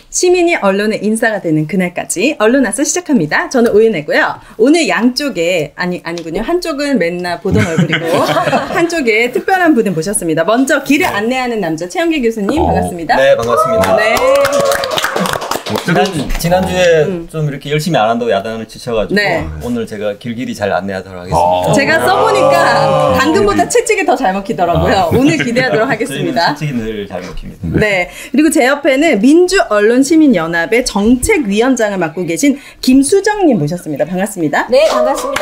시민이 언론의 인사가 되는 그날까지 언론아서 시작합니다. 저는 오윤혜고요. 오늘 양쪽에 아니군요. 한쪽은 맨날 보던 얼굴이고 한쪽에 특별한 분을 모셨습니다. 먼저 길을 안내하는 남자 최영길 교수님 반갑습니다. 네, 반갑습니다. 네. 지난주에 좀 이렇게 열심히 안 한다고 야단을 치셔가지고 네. 오늘 제가 길길이 잘 안내하도록 하겠습니다. 제가 써보니까 당근보다 채찍이 더 잘 먹히더라고요. 오늘 기대하도록 하겠습니다. 채찍이 늘 잘 먹힙니다. 네. 그리고 제 옆에는 민주언론시민연합의 정책위원장을 맡고 계신 김수정님 모셨습니다. 반갑습니다. 네, 반갑습니다.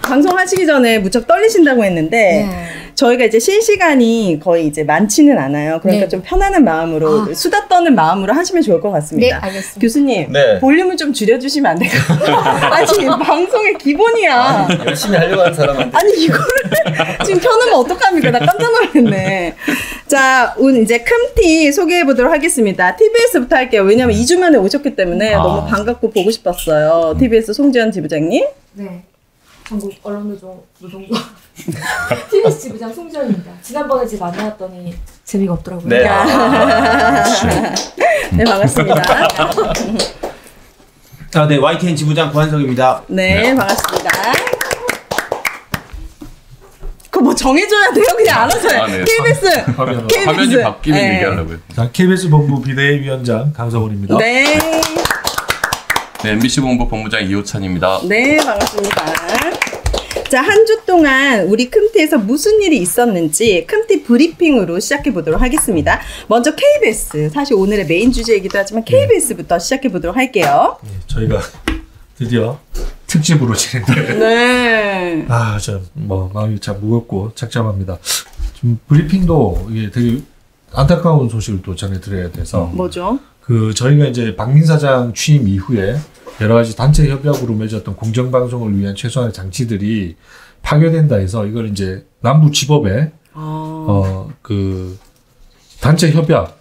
방송하시기 전에 무척 떨리신다고 했는데 저희가 이제 실시간이 거의 이제 많지는 않아요. 그러니까 좀 편안한 마음으로 수다 떠는 마음으로 하시면 좋을 것 같습니다. 네, 알겠습니다. 교수님, 네. 볼륨을 좀 줄여주시면 안 될까요? 아니, 방송의 기본이야. 열심히 하려고 하는 사람한테 아니 이거를 지금 켜놓으면 어떡합니까? 나 깜짝 놀랐네. 자, 오늘 이제 큼티 소개해 보도록 하겠습니다. TBS부터 할게요. 왜냐면 2주 만에 오셨기 때문에 너무 반갑고 보고 싶었어요. TBS 송지연 지부장님. 네. 전국 언론노조 노동조 TBS 지부장 송지연입니다. 지난번에 제가 만나왔더니 재미가 없더라고요. 네. 네, 반갑습니다. 네, YTN 지부장 구한석입니다. 네, 반갑습니다. 그거 뭐 정해줘야 돼요? 그냥 알아서 해. 네. KBS. 화면이 바뀌면 네. 얘기하려고요. 자, KBS 본부 비대위원장 강성훈입니다. 네. 네, MBC 본부 본부장 이호찬입니다. 네, 반갑습니다. 자, 한 주 동안 우리 큼티에서 무슨 일이 있었는지 큼티 브리핑으로 시작해 보도록 하겠습니다. 먼저 KBS, 사실 오늘의 메인 주제이기도 하지만 KBS부터 시작해 보도록 할게요. 네, 저희가 드디어 특집으로 진행될. 네. 참 마음이 참 무겁고 착잡합니다. 좀 브리핑도 이게 되게 안타까운 소식을 또 전해드려야 돼서. 뭐죠? 저희가 이제 박민 사장 취임 이후에 여러 가지 단체 협약으로 맺었던 공정방송을 위한 최소한의 장치들이 파괴된다 해서 이걸 이제 남부지법에 단체 협약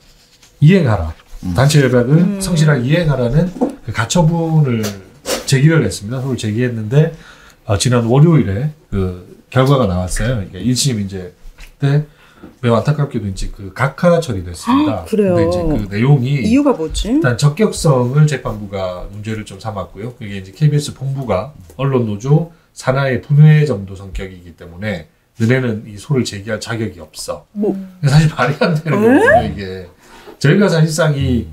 이행하라. 단체 협약을 성실하게 이행하라는 그 가처분을 제기를 했습니다. 서울 제기했는데 지난 월요일에 그 결과가 나왔어요. 그러니까 1심 이제 때 매우 안타깝게도 이제 그 각하 처리됐습니다. 그래요. 근데 이제 그 내용이 이유가 뭐지? 일단 적격성을 재판부가 문제를 좀 삼았고요. 그게 이제 KBS 본부가 언론노조 산하의 분회 정도 성격이기 때문에 너네는 이 소를 제기할 자격이 없어. 사실 말이 안 되는 거거든요, 이게. 저희가 사실상 이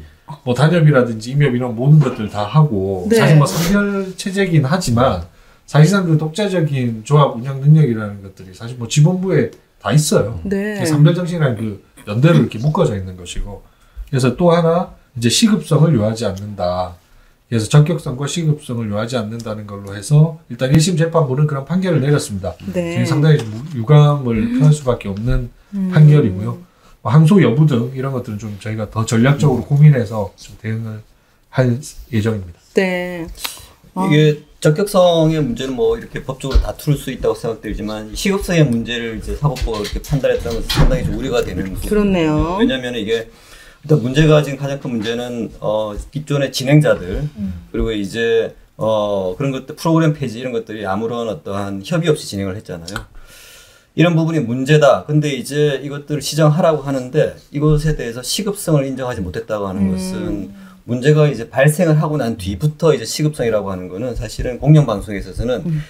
뭐 단협이라든지 임협 이런 모든 것들 다 하고 사실 뭐 선별 체제긴 하지만 사실상 그 독자적인 조합 운영 능력이라는 것들이 사실 뭐 지본부에 다 있어요. 네. 삼별정신이라는 그 연대로 이렇게 묶어져 있는 것이고. 그래서 또 하나, 이제 시급성을 요하지 않는다. 그래서 적격성과 시급성을 요하지 않는다는 걸로 해서 일단 1심 재판부는 그런 판결을 내렸습니다. 네. 상당히 좀 유감을 표할 수밖에 없는 판결이고요. 항소 여부 등 이런 것들은 좀 저희가 더 전략적으로 고민해서 좀 대응을 할 예정입니다. 네. 이게 적격성의 문제는 뭐 이렇게 법적으로 다툴 수 있다고 생각되지만 시급성의 문제를 이제 사법부가 이렇게 판단했다는 것은 상당히 좀 우려가 되는 그렇네요. 왜냐하면 이게 일단 문제가 지금 가장 큰 문제는 기존의 진행자들 그리고 이제 그런 것들 프로그램 폐지 이런 것들이 아무런 어떠한 협의 없이 진행을 했잖아요. 이런 부분이 문제다. 근데 이제 이것들을 시정하라고 하는데 이것에 대해서 시급성을 인정하지 못했다고 하는 것은 문제가 이제 발생을 하고 난 뒤부터 이제 시급성이라고 하는 거는 사실은 공영방송에 있어서는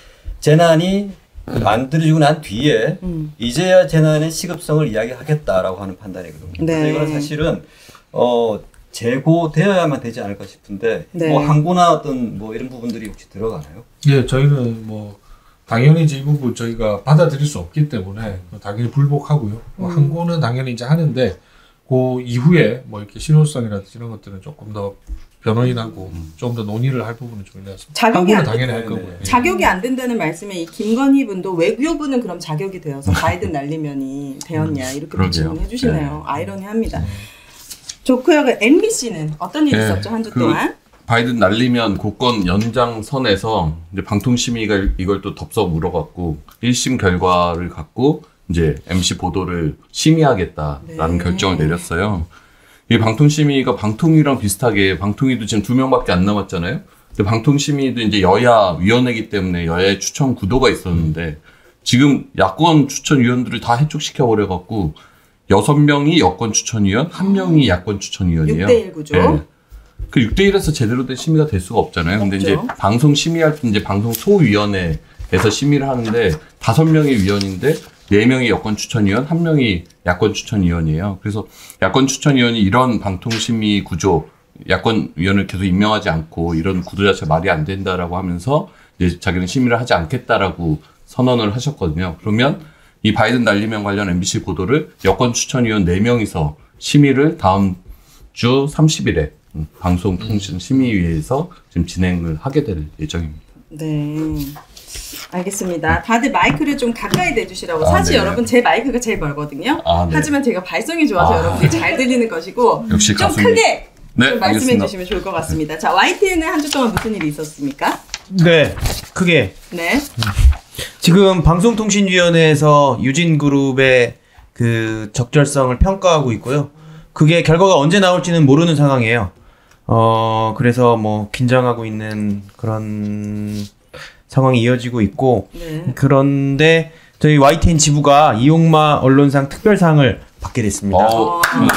재난이 만들어지고 난 뒤에 이제야 재난의 시급성을 이야기하겠다라고 하는 판단이거든요. 네. 그래서 이거는 사실은 재고되어야만 되지 않을까 싶은데 네. 뭐 항고나 어떤 뭐 이런 부분들이 혹시 들어가나요? 예, 저희는 뭐 당연히 이제 이 부분 저희가 받아들일 수 없기 때문에 당연히 불복하고요. 항고는 당연히 이제 하는데 그 이후에 뭐 이렇게 실효성이라든지 이런 것들은 조금 더 변호인하고 좀 더 논의를 할 부분은 좀 있어서 항고는 당연히 할 거고요. 자격이 안 된다는 말씀에 이 김건희 분도 외교부는 그럼 자격이 되어서 바이든 날리면이 되었냐 이렇게 질문해 주시네요. 아이러니합니다. 좋고요. MBC는 어떤 일이 있었죠 한 주 동안? 바이든 날리면 고권 연장선에서 이제 방통심의가 이걸 또 덥석 물어갖고 1심 결과를 갖고 이제 MC 보도를 심의하겠다라는 결정을 내렸어요. 이 방통심의가 방통위랑 비슷하게 방통위도 지금 2명밖에 안 남았잖아요. 근데 방통심의도 이제 여야 위원회이기 때문에 여야의 추천 구도가 있었는데 지금 야권 추천 위원들을 다 해촉시켜 버려갖고 6명이 여권 추천위원, 1명이 야권 추천위원이에요. 6대1 구조. 네. 그 6대1에서 제대로 된 심의가 될 수가 없잖아요. 근데 없죠. 이제 방송 심의할 때 이제 방송 소위원회에서 심의를 하는데 5명의 위원인데 4명이 여권 추천위원, 1명이 야권 추천위원이에요. 그래서 야권 추천위원이 이런 방통심의 구조, 야권위원을 계속 임명하지 않고 이런 구조 자체가 말이 안 된다라고 하면서 이제 자기는 심의를 하지 않겠다라고 선언을 하셨거든요. 그러면 이 바이든 날리면 관련 MBC 보도를 여권 추천위원 4명이서 심의를 다음 주 30일에 방송통신심의위에서 지금 진행을 하게 될 예정입니다. 네. 알겠습니다. 다들 마이크를 좀 가까이 대주시라고. 아, 사실 네. 여러분 제 마이크가 제일 멀거든요. 아, 네. 하지만 제가 발성이 좋아서 아. 여러분들이 잘 들리는 것이고 역시 좀 가수님. 크게 네, 좀 말씀해 알겠습니다. 주시면 좋을 것 같습니다. 자, YTN은 한 주 동안 무슨 일이 있었습니까? 네, 크게 네. 지금 방송통신위원회에서 유진그룹의 그 적절성을 평가하고 있고요. 그게 결과가 언제 나올지는 모르는 상황이에요. 그래서 뭐 긴장하고 있는 그런 상황이 이어지고 있고, 네. 그런데 저희 YTN 지부가 이용마 언론상 특별상을 받게 됐습니다. 이거 어떤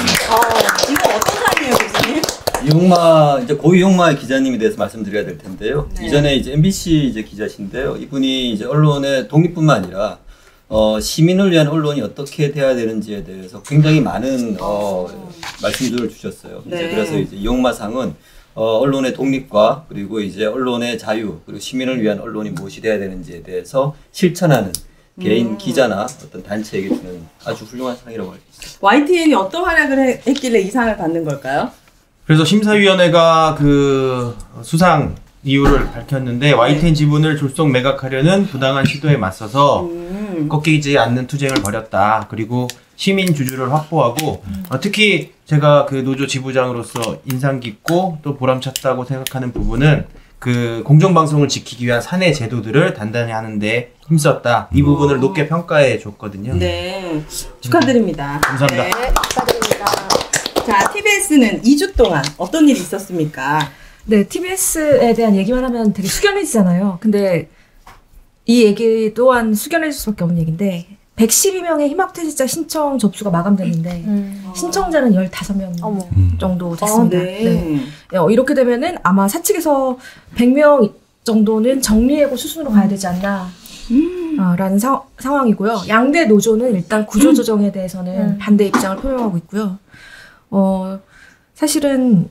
상이에요, 교수님? 이용마 이제 고 이용마 기자님에 대해서 말씀드려야 될 텐데요. 네. 이전에 이제 MBC 이제 기자신데요. 이분이 이제 언론의 독립뿐만 아니라 시민을 위한 언론이 어떻게 돼야 되는지에 대해서 굉장히 많은 말씀들을 주셨어요. 네. 이제 그래서 이제 이용마상은 언론의 독립과 그리고 이제 언론의 자유 그리고 시민을 위한 언론이 무엇이 돼야 되는지에 대해서 실천하는 개인 기자나 어떤 단체에게 주는 아주 훌륭한 상이라고 할 수 있습니다. YTN이 어떤 활약을 했길래 이 상을 받는 걸까요? 그래서 심사위원회가 그 수상 이유를 밝혔는데, YTN 지분을 졸속 매각하려는 부당한 시도에 맞서서 꺾이지 않는 투쟁을 벌였다. 그리고 시민 주주를 확보하고, 특히 제가 그 노조 지부장으로서 인상 깊고 또 보람찼다고 생각하는 부분은 그 공정방송을 지키기 위한 사내 제도들을 단단히 하는데 힘썼다. 이 부분을 높게 평가해 줬거든요. 네. 축하드립니다. 감사합니다. 네. 축하드립니다. 자, TBS는 2주 동안 어떤 일이 있었습니까? 네, TBS에 대한 얘기만 하면 되게 숙연해지잖아요. 근데 이 얘기 또한 숙연해질 수밖에 없는 얘기인데, 112명의 희망퇴직자 신청 접수가 마감됐는데 신청자는 15명 정도 됐습니다. 네. 이렇게 되면은 아마 사측에서 100명 정도는 정리해고 수순으로 가야 되지 않나 라는 상황이고요. 양대 노조는 일단 구조조정에 대해서는 반대 입장을 표명하고 있고요. 사실은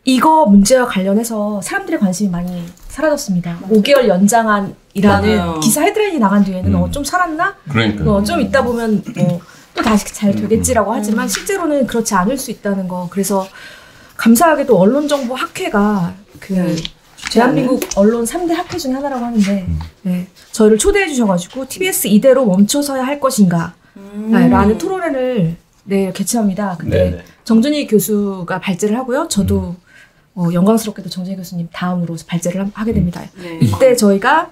이거 문제와 관련해서 사람들의 관심이 많이 사라졌습니다. 5개월 연장안이라는 맞아요. 기사 헤드라인이 나간 뒤에는 좀 살았나? 그러니까. 좀 있다 보면 또 다시 잘 되겠지라고 하지만 실제로는 그렇지 않을 수 있다는 거. 그래서 감사하게도 언론정보학회가 그 대한민국 언론 3대 학회 중에 하나라고 하는데 네, 저희를 초대해 주셔가지고 TBS 이대로 멈춰서야 할 것인가 라는 토론회를 내일 개최합니다. 근데 네네. 정준희 교수가 발제를 하고요. 저도 영광스럽게도 정준희 교수님 다음으로 발제를 하게 됩니다. 네. 이때 저희가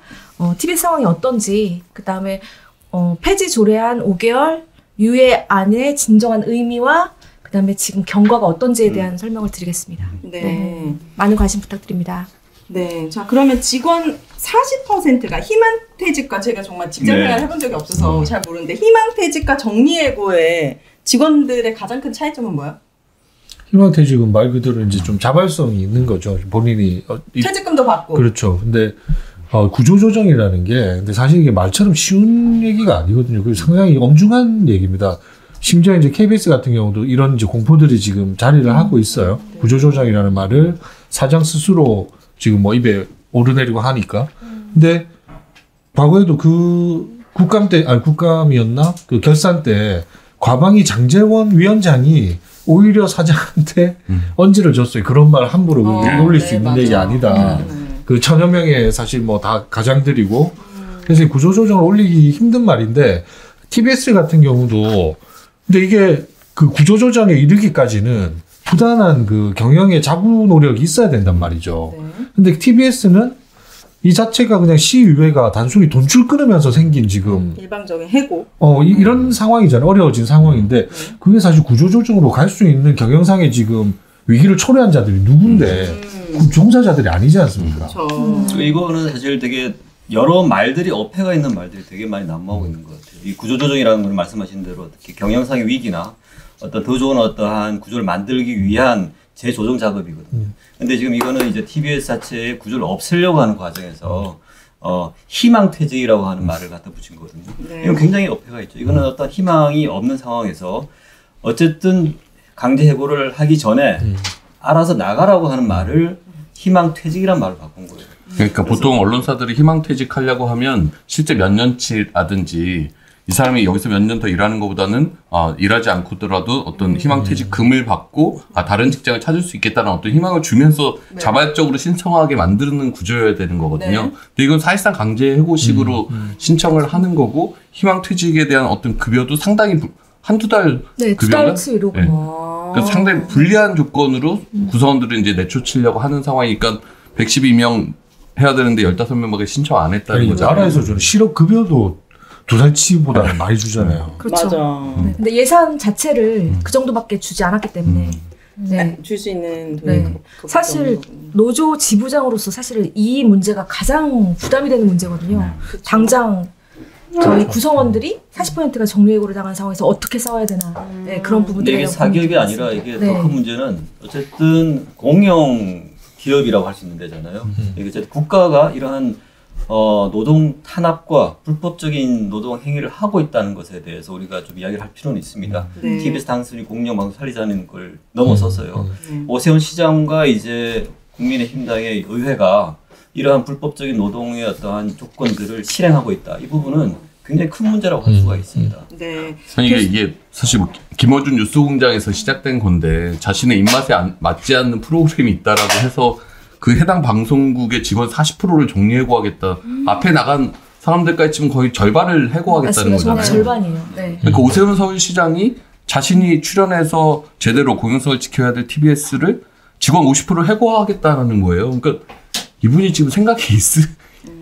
TBS 상황이 어떤지, 그 다음에 폐지 조례안 5개월 유예안의 진정한 의미와 그 다음에 지금 경과가 어떤지에 대한 설명을 드리겠습니다. 네. 많은 관심 부탁드립니다. 네. 자, 그러면 직원 40%가 희망퇴직과, 제가 정말 직장생활 네. 해본 적이 없어서 잘 모르는데, 희망퇴직과 정리해고의 직원들의 가장 큰 차이점은 뭐예요? 희망퇴직은 말 그대로 이제 좀 자발성이 있는 거죠. 본인이 퇴직금도 받고. 그렇죠. 근데 구조조정이라는 게 근데 사실 이게 말처럼 쉬운 얘기가 아니거든요. 그리고 상당히 엄중한 얘기입니다. 심지어 이제 KBS 같은 경우도 이런 이제 공포들이 지금 자리를 하고 있어요. 구조조정이라는 말을 사장 스스로 지금 뭐 입에 오르내리고 하니까. 근데 과거에도 그 국감이었나? 그 결산 때 과방위 장재원 위원장이 오히려 사장한테 언지를 줬어요. 그런 말 함부로 놀릴 수 있는 얘기 아니다. 그 1000여 명의 사실 뭐 다 가장들이고. 그래서 구조조정을 올리기 힘든 말인데, TBS 같은 경우도, 근데 이게 그 구조조정에 이르기까지는 부단한 그 경영의 자구 노력이 있어야 된단 말이죠. 근데 TBS는 이 자체가 그냥 시의회가 단순히 돈줄 끊으면서 생긴 지금 일방적인 해고. 이런 상황이잖아요. 어려워진 상황인데 그게 사실 구조조정으로 갈 수 있는 경영상의 지금 위기를 초래한 자들이 누군데 그 종사자들이 아니지 않습니까? 그렇죠. 이거는 사실 되게 여러 말들이 어폐가 있는 말들이 되게 많이 난무하고 있는 것 같아요. 이 구조조정이라는 건 말씀하신 대로 특히 경영상의 위기나 어떤 더 좋은 어떠한 구조를 만들기 위한 재조정 작업이거든요. 근데 지금 이거는 이제 TBS 자체의 구조를 없애려고 하는 과정에서 희망퇴직이라고 하는 말을 갖다 붙인 거거든요. 네. 이건 굉장히 어폐가 있죠. 이거는 어떤 희망이 없는 상황에서 어쨌든 강제 해고를 하기 전에 알아서 나가라고 하는 말을 희망퇴직이란 말로 바꾼 거예요. 그러니까 보통 언론사들이 희망퇴직하려고 하면 실제 몇 년치라든지 이 사람이 여기서 몇 년 더 일하는 것보다는 일하지 않고더라도 어떤 희망퇴직금을 받고 다른 직장을 찾을 수 있겠다는 어떤 희망을 주면서 네. 자발적으로 신청하게 만드는 구조여야 되는 거거든요. 네. 근데 이건 사실상 강제 해고식으로 신청을 하는 거고 희망퇴직에 대한 어떤 급여도 상당히 한두 달 네, 두 급여인가? 달치로. 네. 그러니까 상당히 불리한 조건으로 구성원들을 이제 내쫓으려고 하는 상황이니까 112명 해야 되는데 15명밖에 신청 안 했다는 거잖아요. 나라에서 주는 실업급여도 2달치보다 많이 주잖아요. 그렇죠. 맞아. 네, 근데 예산 자체를 그 정도밖에 주지 않았기 때문에 네. 줄 수 있는 돈이 네. 사실 노조 지부장으로서 사실 이 문제가 가장 부담이 되는 문제거든요. 당장 저희 구성원들이 40%가 정리해고를 당한 상황에서 어떻게 싸워야 되나 네, 그런 근데 부분들이 이게 사기업이 아니라 이게 네. 더 큰 문제는 어쨌든 공영 기업이라고 할 수 있는 데잖아요. 이게 어쨌든 국가가 이러한 노동 탄압과 불법적인 노동 행위를 하고 있다는 것에 대해서 우리가 좀 이야기를 할 필요는 있습니다. 네. TBS 단순히 공영 방송 살리자는 걸 넘어서서요. 오세훈 시장과 이제 국민의힘당의 의회가 이러한 불법적인 노동의 어떠한 조건들을 실행하고 있다. 이 부분은 굉장히 큰 문제라고 할 수가 있습니다. 네. 아니 이게 사실 김어준 뉴스공장에서 시작된 건데 자신의 입맛에 맞지 않는 프로그램이 있다라고 해서 그 해당 방송국의 직원 40%를 정리해고하겠다. 앞에 나간 사람들까지 치면 거의 절반을 해고하겠다는 맞습니다. 거잖아요. 절반이에요. 네. 그러니까 오세훈 서울시장이 자신이 출연해서 제대로 공영성을 지켜야 될 TBS를 직원 50%를 해고하겠다는 거예요. 그러니까 이분이 지금 생각이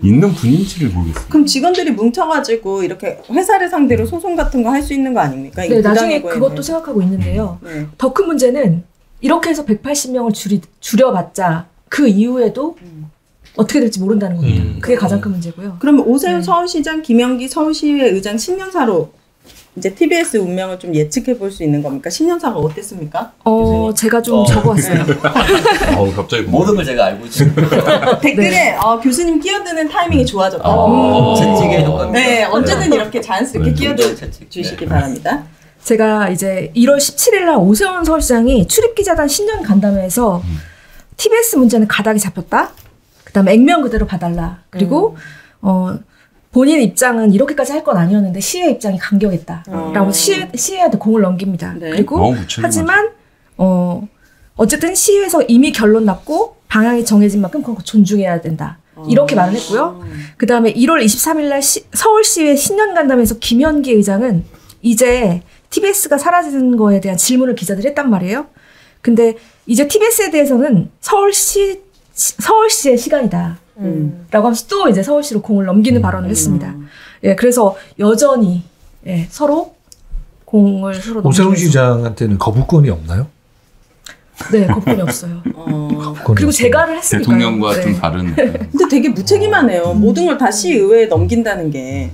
있는 분인지를 모르겠어요. 그럼 직원들이 뭉쳐가지고 이렇게 회사를 상대로 소송 같은 거 할 수 있는 거 아닙니까? 네, 나중에 부당해고에 그것도 대해서. 생각하고 있는데요. 네. 더 큰 문제는 이렇게 해서 180명을 줄여봤자 그 이후에도 어떻게 될지 모른다는 겁니다. 그게 가장 큰 문제고요. 그러면 오세훈 네. 서울시장, 김영기 서울시의회 의장 10년사로 이제 TBS 운명을 좀 예측해 볼 수 있는 겁니까? 10년사가 어땠습니까? 교수님? 제가 좀 적어왔어요. 갑자기 모든 걸 제가 알고 있습니다. 댓글에 교수님 끼어드는 타이밍이 좋아졌다. 채찍의 효과입니다. 네, 언제든 이렇게 자연스럽게 끼어들 채찍. 주시기 바랍니다. 제가 이제 1월 17일 날 오세훈 서울시장이 출입기자단 신년 간담회에서 TBS 문제는 가닥이 잡혔다. 그다음에 액면 그대로 봐달라. 그리고 본인 입장은 이렇게까지 할 건 아니었는데 시의 입장이 강경했다. 라고 시의회한테 공을 넘깁니다. 네. 그리고 너무 구체적이죠. 하지만 어쨌든 시의회에서 이미 결론 났고 방향이 정해진 만큼 그건 존중해야 된다. 이렇게 말을 했고요. 그 다음에 1월 23일 날 서울시의회 신년간담회에서 김현기 의장은 이제 TBS가 사라지는 거에 대한 질문을 기자들이 했단 말이에요. 근데 이제 TBS에 대해서는 서울시의 시간이다. 라고 하면서 또 이제 서울시로 공을 넘기는 발언을 했습니다. 예, 그래서 여전히 서로 공을 서로 오세훈 넘기면서. 시장한테는 거부권이 없나요? 네, 거부권이 없어요. 거부권이 그리고 없어요. 제가를 했으니까요. 대통령과 네. 좀 다른. 근데 되게 무책임하네요. 모든 걸 다 시의회에 넘긴다는 게.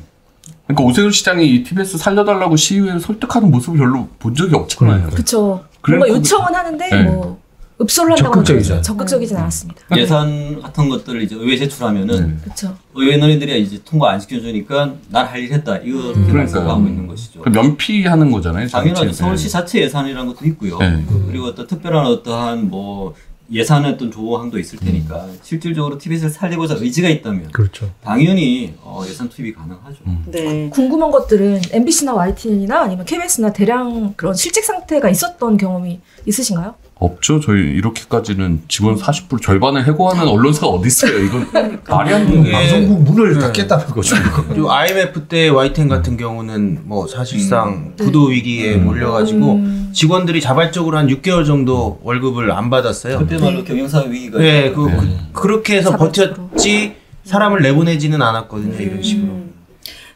그러니까 오세훈 시장이 이 TBS 살려달라고 시의회를 설득하는 모습을 별로 본 적이 없잖아요. 그렇죠. 그래, 뭔가 요청은 하는데 네. 뭐 읍소를 한다고 적극적이지 적극적이진 않았습니다. 예산 같은 것들을 이제 의회 제출하면은 그렇죠. 의회 너희들이 이제 통과 안 시켜주니까 난 할 일 했다. 이거 그러니까요. 하고 있는 것이죠. 그 면피하는 거잖아요. 당연하죠. 정치에. 서울시 자체 예산이라는 것도 있고요. 네. 그리고 어떤 특별한 어떠한 뭐 예산의 어떤 조항도 있을 테니까 실질적으로 TBS를 살리고자 의지가 있다면 그렇죠. 당연히 예산 투입이 가능하죠. 네. 궁금한 것들은 MBC나 YTN이나 아니면 KBS나 대량 그런 실직 상태가 있었던 경험이 있으신가요? 없죠. 저희 이렇게까지는 직원 40% 절반을 해고하는 언론사가 어디 있어요? 이건 말이 안 되는 예. 거예요. 방송국 문을 닫겠다는 거죠. 그리고 IMF 때 YTN 같은 경우는 뭐 사실상 부도 위기에 몰려가지고 직원들이 자발적으로 한 6개월 정도 월급을 안 받았어요. 그때 말로 경영상 위기가 네, 있었거든요. 그렇게 해서 자발적으로. 버텼지 사람을 내보내지는 않았거든요. 이런 식으로.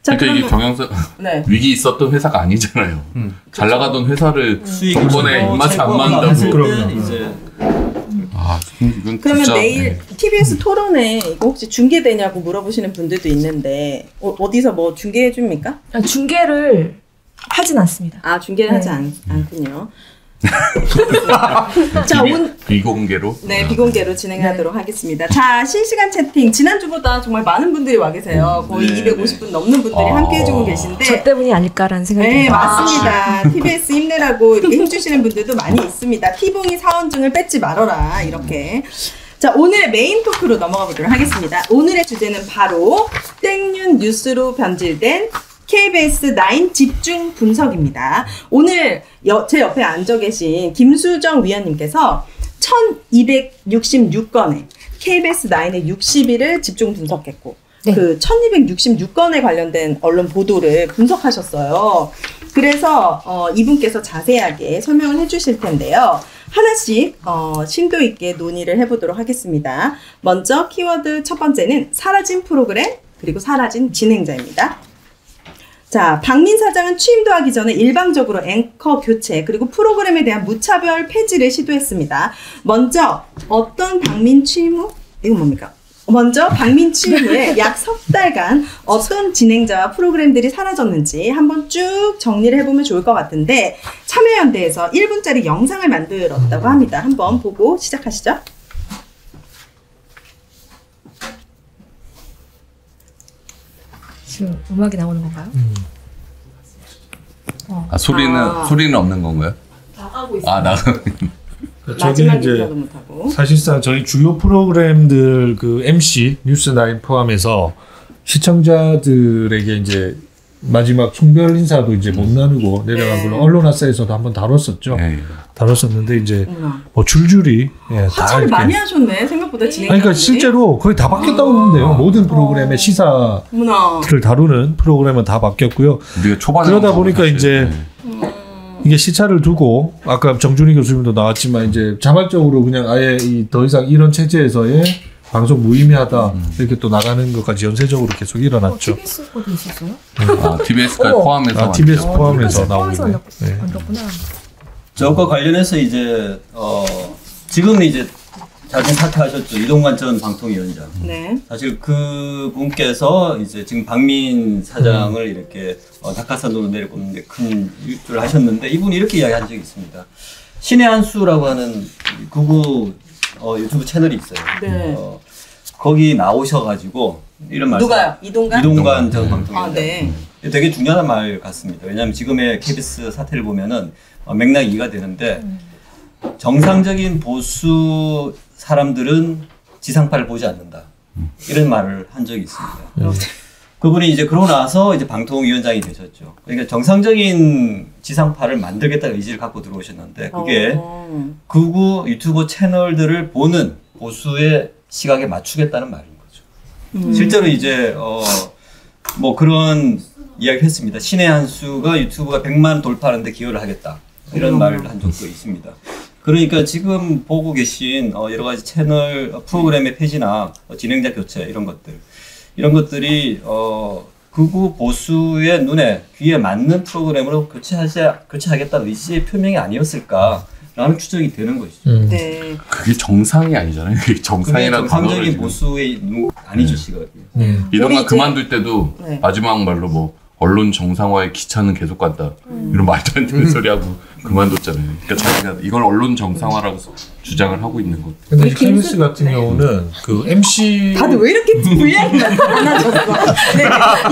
자, 그러니까 이게 그러면 경영사 네. 위기 있었던 회사가 아니잖아요. 잘 나가던 회사를 수익 정권에 입맛이 안 맞는다고. 그러면 그럼요. 이제 이건 그러면 진짜, 내일 TBS 토론에 이거 혹시 중계되냐고 물어보시는 분들도 있는데 어디서 뭐 중계해 줍니까? 중계를 하진 않습니다. 아 중계를 네. 하지 않군요. 자, 비공개로. 네, 비공개로 진행하도록 하겠습니다. 자, 실시간 채팅 지난주보다 정말 많은 분들이 와 계세요. 거의 네, 250분 넘는 분들이 함께 해주고 계신데. 저 때문이 아닐까라는 생각이 네, 듭니다. 맞습니다. TBS 힘내라고 이렇게 힘주시는 분들도 많이 있습니다. T봉이 사원증을 뺏지 말아라 이렇게. 자, 오늘의 메인 토크로 넘어가 보도록 하겠습니다. 오늘의 주제는 바로 땡뉴 뉴스로 변질된 KBS 9 집중 분석입니다. 오늘 제 옆에 앉아 계신 김수정 위원님께서 1266건의 KBS 9의 60일을 집중 분석했고 네. 그 1266건에 관련된 언론 보도를 분석하셨어요. 그래서 이분께서 자세하게 설명을 해주실 텐데요. 하나씩 심도 있게 논의를 해보도록 하겠습니다. 먼저 키워드 첫 번째는 사라진 프로그램 그리고 사라진 진행자입니다. 자, 박민 사장은 취임도 하기 전에 일방적으로 앵커 교체 그리고 프로그램에 대한 무차별 폐지를 시도했습니다. 먼저 어떤 박민 취임 후? 이건 뭡니까? 먼저 박민 취임 후에 약 석 달간 어떤 진행자와 프로그램들이 사라졌는지 한번 쭉 정리를 해보면 좋을 것 같은데 참여연대에서 1분짜리 영상을 만들었다고 합니다. 한번 보고 시작하시죠. 지금 음악이 나오는 건가요? 소리는 없는 건가요? 나가고 있습니다. 아, 나가고 저기 마지막 이제 인사도 못하고. 사실상 저희 주요 프로그램들 그 MC 뉴스9 포함해서 시청자들에게 이제 마지막 송별 인사도 이제 못 나누고 내려간 걸로 언론아싸에서도 한번 다뤘었죠. 네. 다뤘었는데 이제 어머나. 뭐 줄줄이 다 하차를 이렇게. 많이 하셨네. 생각보다 진행. 아니, 그러니까 실제로 거의 다 바뀌었다고 보면 돼요. 모든 프로그램의 시사를 어머나. 다루는 프로그램은 다 바뀌었고요. 우리가 초반에 그러다 보니까 이제 이게 시차를 두고 아까 정준희 교수님도 나왔지만 이제 자발적으로 그냥 아예 더 이상 이런 체제에서의 방송 무의미하다 이렇게 또 나가는 것까지 연쇄적으로 계속 일어났죠. TBS 거도 있었어요? TBS까지 어머. 포함해서 TBS 포함해서 나오고 포함해서 있네. 만들었구나. 저과 관련해서 이제 지금 이제 자진 사퇴하셨죠. 이동관 전 방통위원장. 네. 사실 그 분께서 이제 지금 박민 사장을 이렇게 낙하산으로 내려놓는데 큰 일조를 하셨는데 이분이 이렇게 이야기한 적이 있습니다. 신의 한 수라고 하는 극우 유튜브 채널이 있어요. 네. 거기 나오셔가지고 이런 말씀. 누가요? 이동관? 이동관 전 방통위원장. 아, 네. 되게 중요한 말 같습니다. 왜냐하면 지금의 KBS 사태를 보면은 맥락이 이해가 되는데 정상적인 보수 사람들은 지상파를 보지 않는다. 이런 말을 한 적이 있습니다. 그분이 이제 그러고 나서 이제 방통위원장이 되셨죠. 그러니까 정상적인 지상파를 만들겠다는 의지를 갖고 들어오셨는데 그게 극우 유튜브 채널들을 보는 보수의 시각에 맞추겠다는 말인 거죠. 실제로 이제 뭐 그런 이야기를 했습니다. 신의 한 수가 유튜브가 100만 돌파하는데 기여를 하겠다. 이런 말을 한 적도 있습니다. 그러니까 지금 보고 계신 여러 가지 채널 프로그램의 폐지나 진행자 교체 이런 것들이 극우 보수의 눈에 귀에 맞는 프로그램으로 교체하겠다는 의지의 표명이 아니었을까라는 추정이 되는 것이죠. 네. 그게 정상이 아니잖아요. 그게 정상이라는 단어를 정상적인 지금. 보수의 아니죠 시각이. 이동관 우리 그만둘 때도 네. 마지막 말로 뭐 언론 정상화의 기차는 계속 간다. 이런 말도 안 되는 소리 하고 그만뒀잖아요. 그러니까 자기가 이걸 언론 정상화라고 주장을 하고 있는 것. 근데 이 KBS 같은 경우는 그 MC 다들 왜 이렇게 분량이 많아졌어? 네.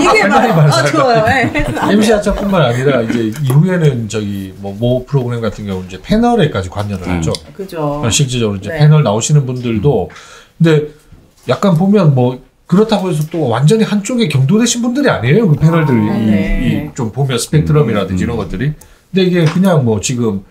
이게 막 좋아요. 네. MC 하차뿐만 아니라 이제 이후에는 저기 모 프로그램 같은 경우 이제 패널에까지 관여를 하죠. 그죠. 실질적으로 이제 네. 패널 나오시는 분들도 근데 약간 보면 뭐 그렇다고 해서 또 완전히 한쪽에 경도되신 분들이 아니에요. 그 패널들이 네. 좀 보면 스펙트럼이라든지 이런 것들이. 근데 이게 그냥 뭐 지금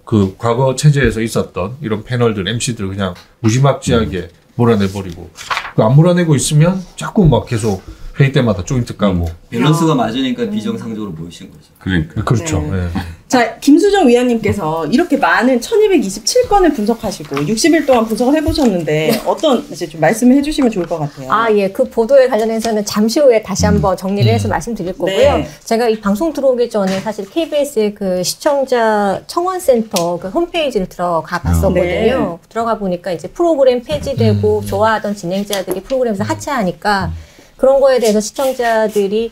그 과거 체제에서 있었던 이런 패널들, MC들 그냥 무지막지하게 몰아내버리고 그 안 몰아내고 있으면 자꾸 막 계속 회의 때마다 조인트 까고. 밸런스가 맞으니까 비정상적으로 보이신 거죠. 그러니까. 그렇죠. 네. 예. 자, 김수정 위원님께서 이렇게 많은 1227건을 분석하시고 60일 동안 분석을 해보셨는데 어떤 이제 좀 말씀을 해주시면 좋을 것 같아요. 아, 예. 그 보도에 관련해서는 잠시 후에 다시 한번 정리를 해서 말씀드릴 거고요. 네. 제가 이 방송 들어오기 전에 사실 KBS의 그 시청자 청원센터 그 홈페이지를 들어가 봤었거든요. 네. 들어가 보니까 이제 프로그램 폐지되고 좋아하던 진행자들이 프로그램에서 하차하니까 그런 거에 대해서 시청자들이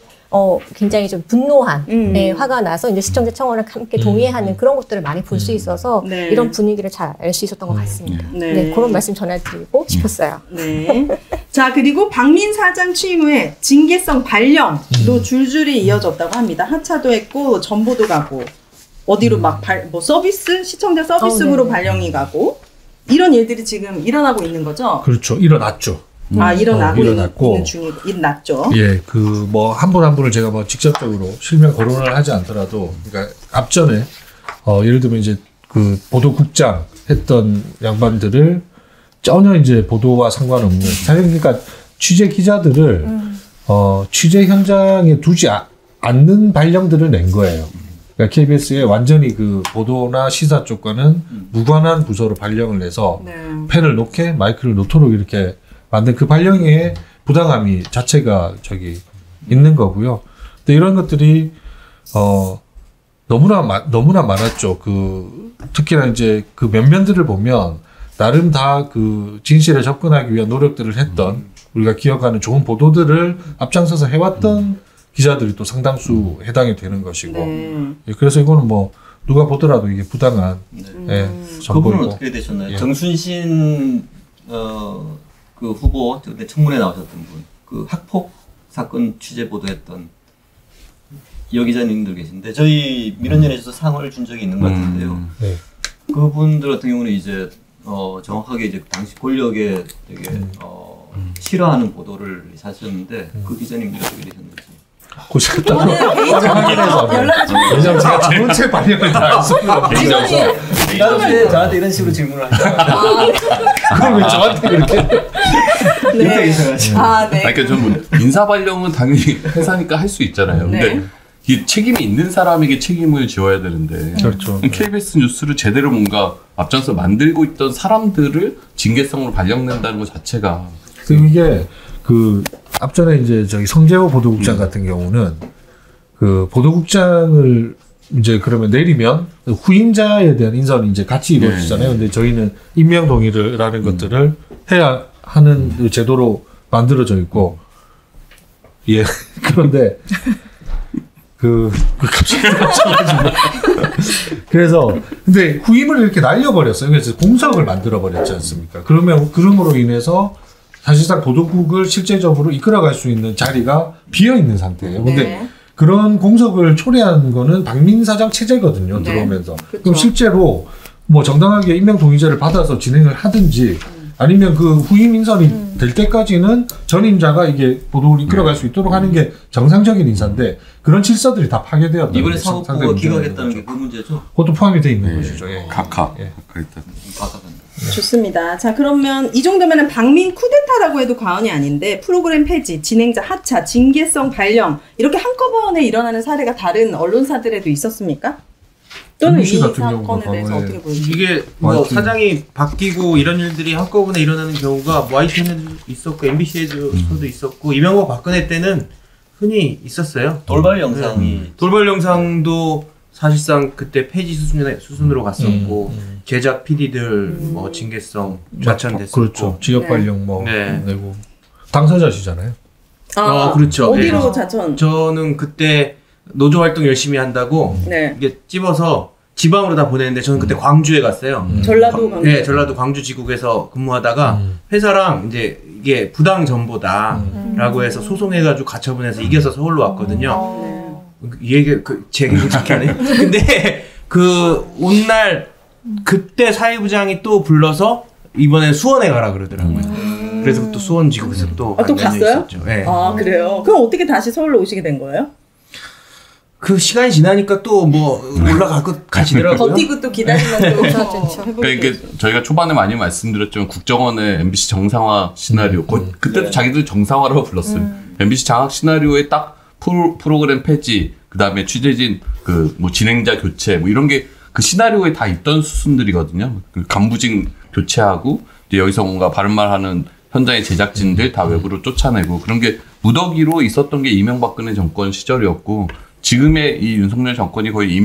굉장히 좀 분노한, 네, 화가 나서 이제 시청자 청원을 함께 동의하는 그런 것들을 많이 볼 수 있어서 네. 이런 분위기를 잘 알 수 있었던 것 같습니다. 네, 그런 말씀 전해드리고 싶었어요. 네. 자, 그리고 박민 사장 취임 후에 징계성 발령도 줄줄이 이어졌다고 합니다. 하차도 했고, 전보도 가고, 어디로 뭐 서비스? 시청자 서비스부로 네. 발령이 가고, 이런 일들이 지금 일어나고 있는 거죠? 그렇죠. 일어났죠. 일어나고 일어났고. 있는 중이고, 일어났죠. 예, 그 뭐 한 분 한 분을 제가 뭐 직접적으로 실명 거론을 하지 않더라도, 그러니까 앞전에 예를 들면 이제 그 보도국장 했던 양반들을 전혀 이제 보도와 상관없는 사실 그러니까 취재 기자들을 취재 현장에 두지 않는 발령들을 낸 거예요. 그러니까 KBS에 완전히 그 보도나 시사 쪽과는 무관한 부서로 발령을 내서 네. 펜을 놓게 마이크를 놓도록 이렇게 만든 그 발령의 부당함이 자체가 있는 거고요. 근데 이런 것들이 너무나 많았죠. 특히나 이제 그 면면들을 보면 나름 다 그 진실에 접근하기 위한 노력들을 했던 우리가 기억하는 좋은 보도들을 앞장서서 해왔던 기자들이 또 상당수 해당이 되는 것이고. 네. 예, 그래서 이거는 뭐 누가 보더라도 이게 부당한 그분은 정보이고. 어떻게 되셨나요? 예. 정순신 그 후보 그때 청문회 나오셨던 분, 그 학폭 사건 취재 보도했던 여기자님들 계신데 저희 민원연에서 상을 준 적이 있는 것 같은데요. 네. 그분들 같은 경우는 이제 정확하게 이제 당시 권력에 되게 싫어하는 보도를 하셨는데 그 기자님들이 어떻게 되셨는지. 고생 따로 확인해서. 왜냐면 제가 전체 발령을 다 했습니다. 나중에 저한테 이런 식으로 질문을 하시잖아요. 그걸 왜 저한테 그렇게. 네. 있어가지고. 네. 그러니까 저는 인사 발령은 당연히 회사니까 할 수 있잖아요. 근데 네. 이 책임이 있는 사람에게 책임을 지어야 되는데 그렇죠. KBS 뉴스를 제대로 뭔가 앞장서 만들고 있던 사람들을 징계성으로 발령낸다는 것 자체가 이게 그 앞전에 이제 성재호 보도국장 같은 경우는 그 보도국장을 이제 그러면 내리면 후임자에 대한 인사는 이제 같이 이루어지잖아요. 근데 저희는 임명 동의라는 것들을 해야 하는 제도로 만들어져 있고, 예. 그런데 갑자기 그래서 근데 후임을 이렇게 날려버렸어요. 그래서 공석을 만들어버렸지 않습니까? 그럼으로 인해서 사실상 보도국을 실제적으로 이끌어갈 수 있는 자리가 비어있는 상태예요. 근데 네. 그런 공석을 초래한 거는 박민 사장 체제거든요. 네. 들어오면서. 그쵸. 그럼 실제로 뭐 정당하게 임명 동의제를 받아서 진행을 하든지 아니면 그 후임 인선이 될 때까지는 전임자가 이게 보도를 이끌어갈 수 있도록 하는 게 정상적인 인사인데 그런 질서들이 다 파괴되었다. 이번에 사법부가 기각했다는 게 그 문제죠? 그것도 포함이 돼 있는 것이죠. 예. 각하. 예. 일단. 좋습니다. 자, 그러면 이 정도면은 박민 쿠데타라고 해도 과언이 아닌데 프로그램 폐지, 진행자 하차, 징계성 발령 이렇게 한꺼번에 일어나는 사례가 다른 언론사들에도 있었습니까? 또는 이 MBC 같은 경우가 사건에 대해서 과거에 어떻게 보십니까? 이게 뭐 사장이 바뀌고 이런 일들이 한꺼번에 일어나는 경우가 뭐 YTN에도 있었고 MBC에도 있었고 이명박 박근혜 때는 흔히 있었어요. 돌발 영상이 돌발 영상도 사실상 그때 폐지 수순으로 갔었고 제작 PD들 뭐 징계성 좌천됐었고 그렇죠. 지역 네. 발령 뭐 네. 내고 당사자시잖아요. 그렇죠. 어디로 네. 자천? 저는 그때 노조 활동 열심히 한다고 네. 이게 찝어서 지방으로 다 보냈는데 저는 그때 광주에 갔어요. 전라도 광주. 네, 전라도 광주 지국에서 근무하다가 회사랑 이제 이게 부당 정보다라고 해서 소송해가지고 가처분해서 이겨서 서울로 왔거든요. 이 얘기 제 얘기 그렇게 하네. 근데 온 날 그때 사회부장이 또 불러서 이번엔 수원에 가라 그러더라고요. 그래서 또 수원 지국에서 또 또 갔어요? 네. 아, 그래요? 그럼 어떻게 다시 서울로 오시게 된 거예요? 그 시간이 지나니까 또 뭐 올라가고 가시더라고요. 버티고 또 기다리면 또 해보게 그러니까 되죠. 저희가 초반에 많이 말씀드렸지만 국정원의 MBC 정상화 시나리오 그때도 네. 자기들 정상화라고 불렀어요. MBC 장악 시나리오에 딱 프로그램 폐지 그다음에 취재진 그 뭐 진행자 교체 뭐 이런 게 그 시나리오에 다 있던 수순들이거든요. 그 간부진 교체하고 이제 여기서 뭔가 바른 말 하는 현장의 제작진들 다 외부로 쫓아내고 그런 게 무더기로 있었던 게 이명박근혜 정권 시절이었고 지금의 이 윤석열 정권이 거의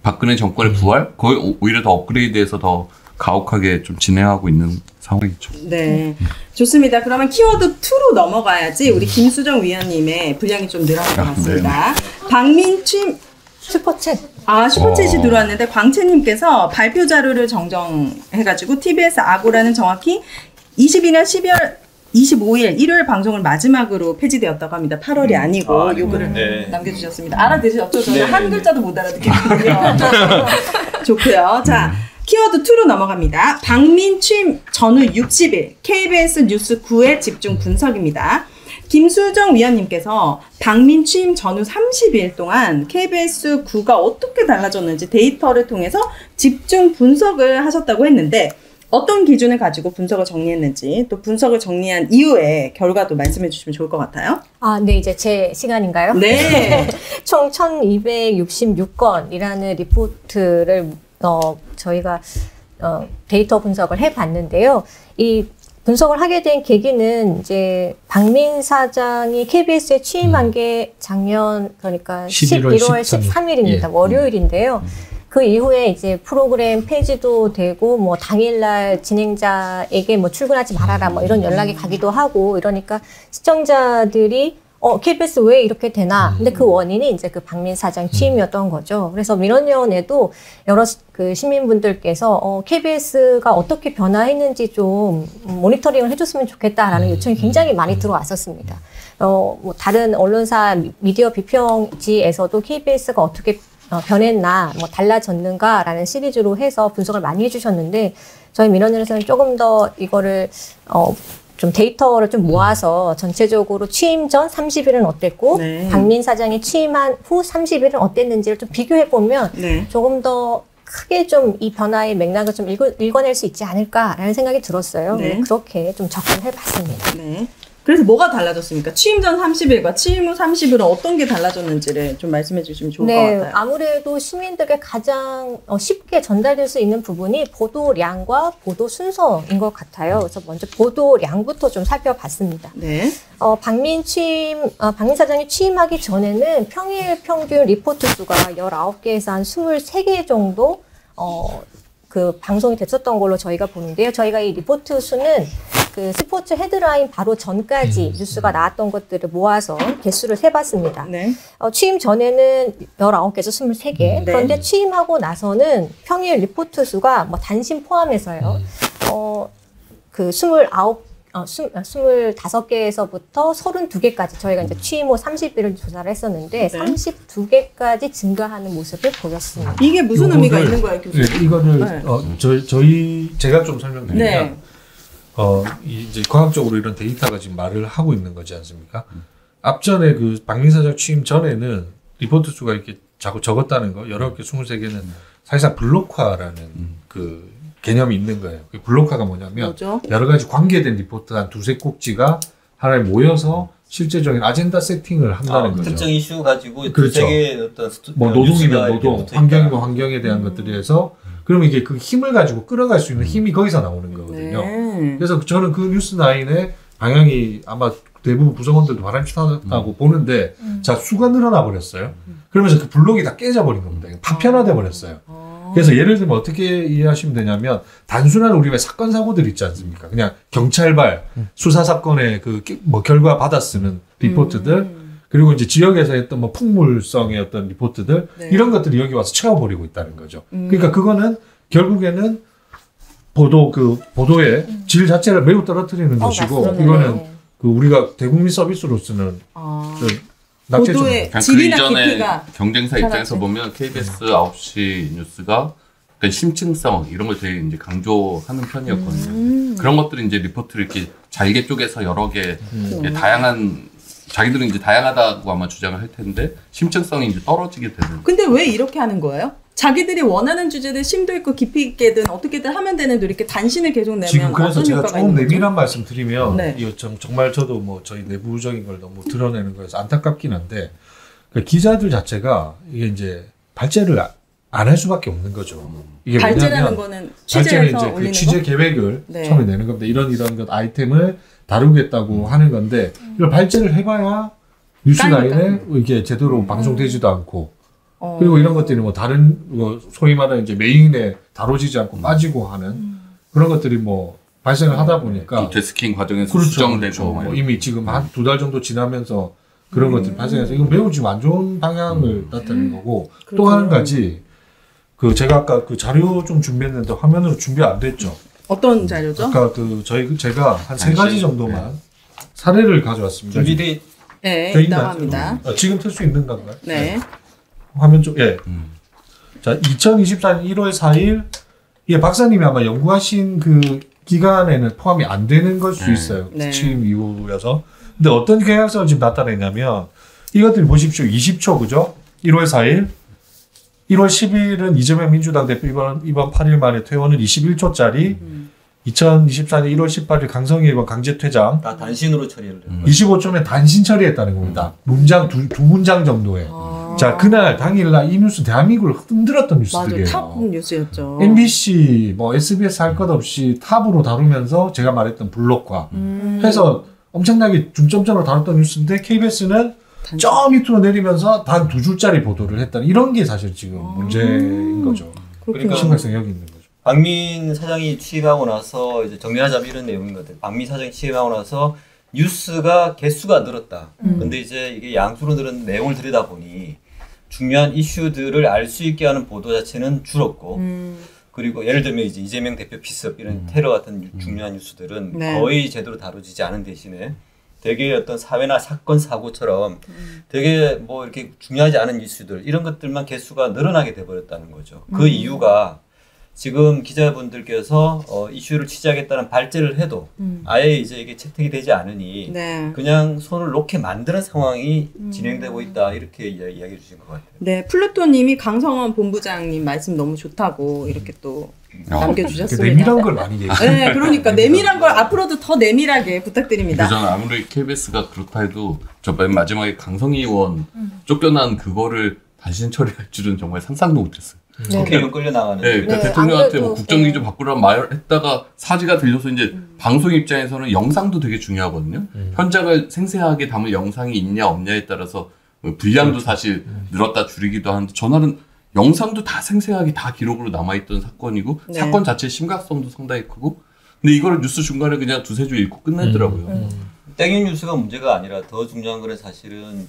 박근혜 정권의 부활? 거의 오히려 더 업그레이드해서 더 가혹하게 좀 진행하고 있는 상황이죠. 네. 좋습니다. 그러면 키워드 2로 넘어가야지 우리 김수정 위원님의 분량이 좀 늘어날 것 같습니다. 박민취 슈퍼챗. 슈퍼챗이 들어왔는데 광채님께서 발표 자료를 정정해가지고 TBS 아고라는 정확히 22년 12월 25일 일요일 방송을 마지막으로 폐지되었다고 합니다. 8월이 아니고 요 글을 남겨주셨습니다. 알아들으셨죠? 저는 한 글자도 못 알아듣겠거든요. 좋고요. 자, 키워드 2로 넘어갑니다. 박민취 전후 60일 KBS 뉴스 9의 집중 분석입니다. 김수정 위원님께서 박민 취임 전후 30일 동안 KBS 9가 어떻게 달라졌는지 데이터를 통해서 집중 분석을 하셨다고 했는데 어떤 기준을 가지고 분석을 정리했는지 또 분석을 정리한 이후의 결과도 말씀해 주시면 좋을 것 같아요. 네, 이제 제 시간인가요? 네. 총 1266건이라는 리포트를 저희가 데이터 분석을 해봤는데요. 이 분석을 하게 된 계기는 이제 박민 사장이 KBS에 취임한 게 작년 그러니까 11월 13일입니다. 예. 월요일인데요. 그 이후에 이제 프로그램 폐지도 되고 뭐 당일날 진행자에게 뭐 출근하지 말아라 뭐 이런 연락이 가기도 하고 이러니까 시청자들이 KBS 왜 이렇게 되나? 근데 그 원인이 이제 그 박민 사장 취임이었던 거죠. 그래서 민원위원회도 여러 그 시민분들께서 KBS가 어떻게 변화했는지 좀 모니터링을 해줬으면 좋겠다라는 요청이 굉장히 많이 들어왔었습니다. 뭐 다른 언론사 미디어 비평지에서도 KBS가 어떻게 변했나, 뭐 달라졌는가라는 시리즈로 해서 분석을 많이 해주셨는데 저희 민원위원회에서는 조금 더 이거를 좀 데이터를 좀 모아서 전체적으로 취임 전 30일은 어땠고 네. 박민 사장이 취임한 후 30일은 어땠는지를 좀 비교해 보면 네. 조금 더 크게 좀 이 변화의 맥락을 좀 읽어낼 수 있지 않을까라는 생각이 들었어요. 네. 그렇게 좀 접근해 봤습니다. 네. 그래서 뭐가 달라졌습니까? 취임 전 30일과 취임 후 30일은 어떤 게 달라졌는지를 좀 말씀해 주시면 좋을 것 같아요. 아무래도 시민들에게 가장 쉽게 전달될 수 있는 부분이 보도량과 보도 순서인 것 같아요. 그래서 먼저 보도량부터 좀 살펴봤습니다. 네. 박민 사장이 취임하기 전에는 평일 평균 리포트 수가 19개에서 한 23개 정도 그 방송이 됐었던 걸로 저희가 보는데요. 저희가 이 리포트 수는 그 스포츠 헤드라인 바로 전까지 뉴스가 나왔던 것들을 모아서 개수를 세봤습니다. 네. 취임 전에는 19개에서 23개. 네. 그런데 취임하고 나서는 평일 리포트 수가 뭐 단신 포함해서요. 그 25개에서부터 32개까지 저희가 이제 취임 후 30일을 조사를 했었는데 네. 32개까지 증가하는 모습을 보였습니다. 이게 무슨 의미가 있는 거예요, 교수님? 네, 이거를 네. 제가 좀 설명드리면 네. 이제 과학적으로 이런 데이터가 지금 말을 하고 있는 거지 않습니까? 앞전에 그 박민 사장 취임 전에는 리포트 수가 이렇게 자꾸 적었다는 거, 19개, 23개는 사실상 블록화라는 그 개념이 있는 거예요. 그 블록화가 뭐냐면 여러 가지 관계된 리포트 한 두세 꼭지가 하나에 모여서 실제적인 아젠다 세팅을 한다는 거죠. 특정 이슈 가지고 그렇죠. 어떤 뭐 노동이면 노동, 환경이면 환경에 대한 것들에 해서 그러면 이게 그 힘을 가지고 끌어갈 수 있는 힘이 거기서 나오는 거거든요. 네. 그래서 저는 그 뉴스9의 방향이 아마 대부분 구성원들도 바람직하다고 보는데 자 수가 늘어나 버렸어요. 그러면서 그 블록이 다 깨져버린 겁니다. 파편화돼 버렸어요. 그래서 예를 들면 어떻게 이해하시면 되냐면 단순한 우리 왜 사건 사고들 있지 않습니까? 그냥 경찰발 수사 사건의 그 뭐 결과 받아 쓰는 리포트들 그리고 이제 지역에서 했던 뭐 풍물성의 어떤 리포트들 네. 이런 것들이 여기 와서 채워버리고 있다는 거죠. 그러니까 그거는 결국에는 보도의 질 자체를 매우 떨어뜨리는 것이고 맞습니다. 이거는 그 우리가 대국민 서비스로서는 보도의 그 질이나 이전에 깊이가 경쟁사 입장에서 달랐지. 보면 KBS 9시 뉴스가 어떤 심층성 이런 걸 되게 이제 강조하는 편이었거든요. 그런 것들이 이제 리포트를 이렇게 잘게 쪼개서 여러 개 다양한 자기들은 이제 다양하다고 아마 주장을 할 텐데 심층성이 이제 떨어지게 되는. 근데 왜 이렇게 하는 거예요? 자기들이 원하는 주제를 심도 있고 깊이 있게든 어떻게든 하면 되는데 이렇게 단신을 계속 내면 지금 그래서 어떤 제가 효과가 조금 있는 거죠? 내밀한 말씀 드리면 네. 이거 정말 저도 뭐 저희 내부적인 걸 너무 드러내는 거여서 안타깝긴 한데 그러니까 기자들 자체가 이게 이제 발제를 안 할 수밖에 없는 거죠. 이게 발제라는 거는 발제는 취재해서 이제 그 올리는 취재 거? 계획을 네. 처음에 내는 겁니다. 이런 것 아이템을 다루겠다고 하는 건데 이걸 발제를 해봐야 뉴스라인에 이게 제대로 방송되지도 않고 그리고 이런 것들이 뭐 다른 뭐 소위 말하는 이제 메인에 다뤄지지 않고 빠지고 하는 그런 것들이 뭐 발생을 하다 보니까 데스킹 과정에서 그렇죠, 수정되고 그렇죠. 뭐 뭐 이미 지금 한 2달 정도 지나면서 그런 것들이 발생해서 이건 매우 지금 안 좋은 방향을 나타내는 거고 또 한 가지 그 제가 아까 그 자료 좀 준비했는데 화면으로 준비 안 됐죠. 어떤 자료죠? 아까 그 제가 한 3가지 정도만 사례를 가져왔습니다. 준비돼 네, 돼 있다고 있나요? 합니다. 지금 틀 수 있는 건가요? 네. 화면 쪽, 예. 자, 2024년 1월 4일, 예, 박사님이 아마 연구하신 그 기간에는 포함이 안 되는 걸 수 있어요. 네. 취임 이후여서. 근데 어떤 계약서를 지금 나타내냐면, 이것들 보십시오. 20초, 그죠? 1월 4일. 1월 10일은 이재명 민주당 대표 이번 8일 만에 퇴원은 21초짜리. 2024년 1월 18일 강성일번 강제 퇴장. 다 단신으로 처리를 해요. 25초면 단신 처리했다는 겁니다. 문장 두 문장 정도에. 자, 그날 당일날 이 뉴스 대한민국을 흔들었던 뉴스들이에요. 맞아, 탑 뉴스였죠. MBC, 뭐 SBS 할 것 없이 탑으로 다루면서 제가 말했던 블록화 해서 엄청나게 중점적으로 다뤘던 뉴스인데 KBS는 저 밑으로 내리면서 단 2줄짜리 보도를 했다는 이런 게 사실 지금 문제인 거죠. 그러니까 심각성이 여기 있는 거죠. 박민 사장이 취임하고 나서 이제 정리하자면 이런 내용인 것 같아요. 박민 사장이 취임하고 나서 뉴스가 개수가 늘었다. 근데 이제 이게 양수로 늘은 내용을 들여다보니 중요한 이슈들을 알 수 있게 하는 보도 자체는 줄었고 그리고 예를 들면 이제 이재명 대표 피습 이런 테러 같은 중요한 뉴스들은 네. 거의 제대로 다루지지 않은 대신에 되게 어떤 사회나 사건 사고처럼 되게 뭐 이렇게 중요하지 않은 이슈들 이런 것들만 개수가 늘어나게 돼버렸다는 거죠. 그 이유가 지금 기자분들께서 이슈를 취재하겠다는 발제를 해도 아예 이제 이게 채택이 되지 않으니 네. 그냥 손을 놓게 만드는 상황이 진행되고 있다 이렇게 이야기해 주신 것 같아요. 네, 플루토님이 강성원 본부장님 말씀 너무 좋다고 이렇게 또 남겨주셨습니다. 내밀한 걸 많이 얘기해요. 네, 그러니까 내밀한 걸 앞으로도 더 내밀하게 부탁드립니다. 저는 아무리 KBS가 그렇다 해도 저 맨 마지막에 강성희 의원 쫓겨난 그거를 단신 처리할 줄은 정말 상상도 못했어요. 국회의원 끌려 나가는. 네, 그러니까 네, 대통령한테 안 뭐 그래도, 국정기 좀 바꾸라는 말을 했다가 사지가 들려서 이제 방송 입장에서는 영상도 되게 중요하거든요. 현장을 생생하게 담을 영상이 있냐 없냐에 따라서 분량도 사실 늘었다 줄이기도 하는데 전날은 영상도 다 생생하게 다 기록으로 남아있던 사건이고 네. 사건 자체의 심각성도 상당히 크고 근데 이거를 뉴스 중간에 그냥 두세 줄 읽고 끝내더라고요. 땡유 뉴스가 문제가 아니라 더 중요한 거는 사실은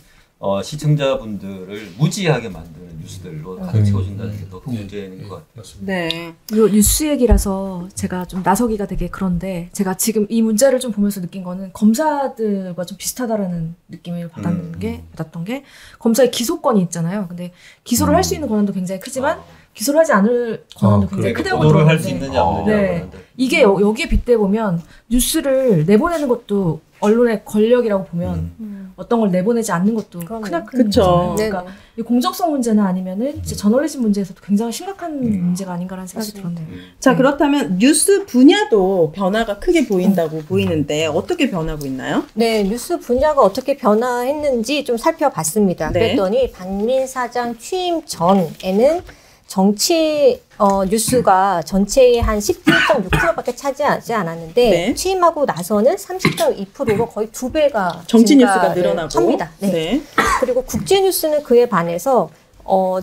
시청자분들을 무지하게 만드는 뉴스들로 가득 채워준다는 게 더 큰 문제인 것 같아요. 네. 요 뉴스 얘기라서 제가 좀 나서기가 되게 그런데 제가 지금 이 문제를 좀 보면서 느낀 거는 검사들과 좀 비슷하다라는 느낌을 받았던 게 검사의 기소권이 있잖아요. 근데 기소를 할 수 있는 권한도 굉장히 크지만 기소를 하지 않을 권한도 굉장히 그러니까 크다고 보도를 할 수 들었는데 있느냐 없느냐. 네. 이게 여기에 빗대 보면 뉴스를 내보내는 것도 언론의 권력이라고 보면 어떤 걸 내보내지 않는 것도 그럼요. 크나큰 그쵸. 거잖아요. 네. 그러니까 이 공정성 문제나 아니면은 이제 저널리즘 문제에서도 굉장히 심각한 문제가 아닌가라는 생각이 들었네요. 자, 그렇다면 뉴스 분야도 변화가 크게 보인다고 보이는데 어떻게 변하고 있나요? 네, 뉴스 분야가 어떻게 변화했는지 좀 살펴봤습니다. 네. 그랬더니 박민 사장 취임 전에는 정치 뉴스가 전체의 한 17.6%밖에 차지하지 않았는데 네. 취임하고 나서는 30.2%로 거의 2배가 정치 뉴스가 늘어나고 합니다. 네. 그리고 국제 뉴스는 그에 반해서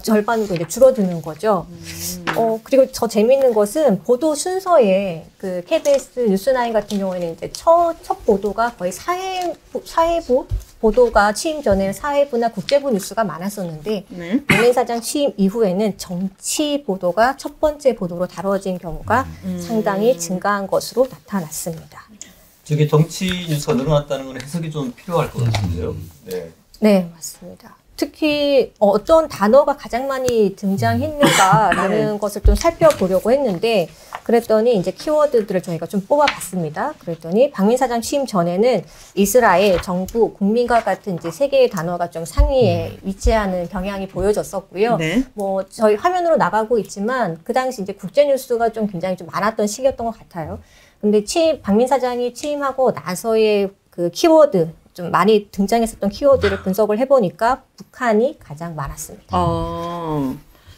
절반으로 이제 줄어드는 거죠. 그리고 더 재미있는 것은 보도 순서에 그 KBS 뉴스9 같은 경우에는 이제 첫 보도가 거의 사회부 보도가 취임 전에 사회부나 국제부 뉴스가 많았었는데 네. 박민 사장 취임 이후에는 정치 보도가 첫 번째 보도로 다뤄진 경우가 상당히 증가한 것으로 나타났습니다. 저게 정치 뉴스가 늘어났다는 건 해석이 좀 필요할 것 같은데요. 네. 네, 맞습니다. 특히 어떤 단어가 가장 많이 등장했는가라는 것을 좀 살펴보려고 했는데 그랬더니 이제 키워드들을 저희가 좀 뽑아봤습니다. 그랬더니 박민 사장 취임 전에는 이스라엘, 정부, 국민과 같은 이제 세 개의 단어가 좀 상위에 위치하는 경향이 보여졌었고요. 네. 뭐 저희 화면으로 나가고 있지만 그 당시 이제 국제 뉴스가 좀 굉장히 좀 많았던 시기였던 것 같아요. 근데 박민 사장이 취임하고 나서의 그 키워드 좀 많이 등장했었던 키워드를 분석을 해보니까 북한이 가장 많았습니다.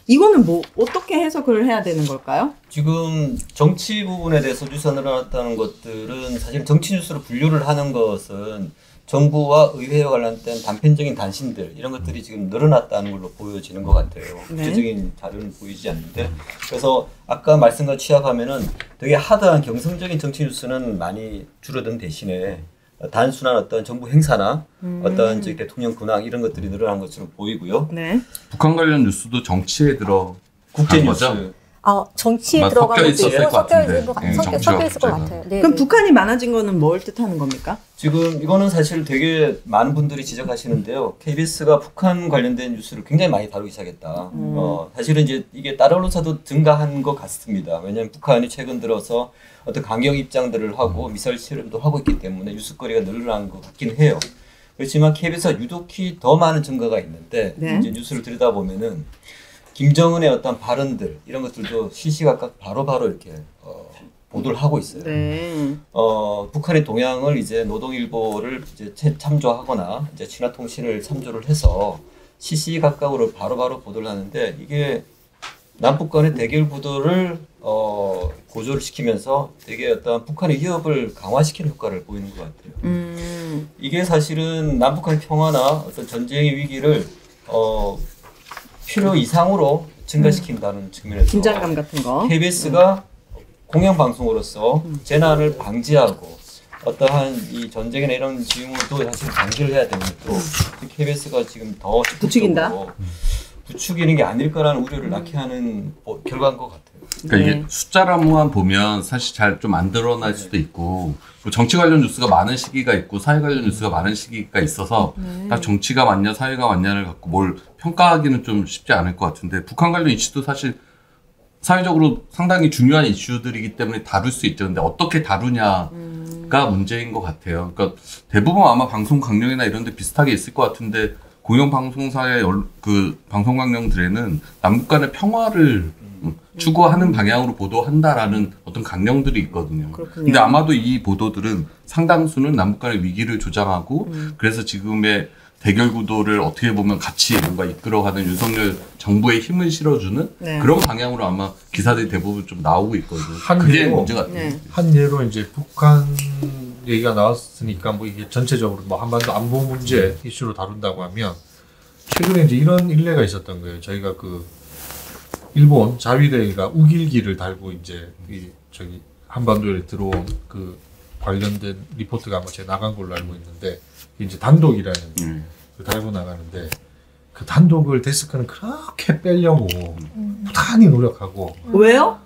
이거는 뭐 어떻게 해석을 해야 되는 걸까요? 지금 정치 부분에 대해서 뉴스가 늘어났다는 것들은 사실 정치 뉴스로 분류를 하는 것은 정부와 의회와 관련된 단편적인 단신들 이런 것들이 지금 늘어났다는 걸로 보여지는 것 같아요. 구체적인 자료는 보이지 않는데 그래서 아까 말씀과 취합하면은 되게 하드한 경성적인 정치 뉴스는 많이 줄어든 대신에 단순한 어떤 정부 행사나 어떤 대통령 근황 이런 것들이 늘어난 것처럼 보이고요. 네. 북한 관련 뉴스도 정치에 들어 국제 거죠? 뉴스. 정치에 아마 들어간 것도 섞여 있었을 있고 것 같은데. 섞여 있을 것 정치가 같아요. 네, 그럼 네. 북한이 많아진 거는 뭘 뜻하는 겁니까? 지금 이거는 사실 되게 많은 분들이 지적하시는데요. KBS가 북한 관련된 뉴스를 굉장히 많이 다루기 시작했다. 사실은 이제 이게 다른 언론사도 증가한 것 같습니다. 왜냐하면 북한이 최근 들어서 어떤 강경 입장들을 하고 미사일 실험도 하고 있기 때문에 뉴스거리가 늘어난 것 같긴 해요. 그렇지만 KBS가 유독히 더 많은 증가가 있는데 이제 뉴스를 들여다보면은 김정은의 어떤 발언들 이런 것들도 시시각각 바로바로 이렇게 보도를 하고 있어요. 네. 북한의 동향을 이제 노동일보를 이제 참조하거나 이제 친화통신을 참조를 해서 시시각각으로 바로바로 보도를 하는데 이게 남북 간의 대결 구도를 고조를 시키면서 되게 어떤 북한의 위협을 강화시키는 효과를 보이는 것 같아요. 이게 사실은 남북 간의 평화나 어떤 전쟁의 위기를 필요 이상으로 증가시킨다는 측면에서 긴장감 같은 거. KBS가 공영방송으로서 재난을 방지하고 어떠한 이 전쟁이나 이런 징후도 사실 방지를 해야 되는 것도 KBS가 지금 더 부추긴다. 부추기는 게 아닐 거라는 우려를 낳게 하는 결과인 것 같아요. 그러니까 이게 숫자로만 보면 사실 잘 좀 안 드러날 수도 있고 정치 관련 뉴스가 많은 시기가 있고 사회 관련 뉴스가 많은 시기가 있어서 딱 정치가 맞냐 사회가 맞냐를 갖고 뭘 평가하기는 좀 쉽지 않을 것 같은데 북한 관련 이슈도 사실 사회적으로 상당히 중요한 이슈들이기 때문에 다룰 수 있죠. 근데 어떻게 다루냐가 문제인 것 같아요. 그러니까 대부분 아마 방송 강령이나 이런 데 비슷하게 있을 것 같은데 공영방송사의 그 방송 강령들에는 남북 간의 평화를 추구하는 방향으로 보도한다라는 어떤 강령들이 있거든요. 그렇군요. 근데 아마도 이 보도들은 상당수는 남북 간의 위기를 조장하고 그래서 지금의 대결 구도를 어떻게 보면 같이 뭔가 이끌어가는 윤석열 정부의 힘을 실어주는 그런 방향으로 아마 기사들이 대부분 좀 나오고 있거든요. 그게 문제 같아요. 한 예로 이제 북한 얘기가 나왔으니까 뭐 이게 전체적으로 뭐 한반도 안보 문제 이슈로 다룬다고 하면 최근에 이제 이런 일례가 있었던 거예요. 저희가 그 일본 자위대가 우길기를 달고 이제 이 저기 한반도에 들어온 그 관련된 리포트가 아마 제가 나간 걸로 알고 있는데 이제 단독이라는 그 달고 나가는데 그 단독을 데스크는 그렇게 빼려고 부단히 노력하고 왜요?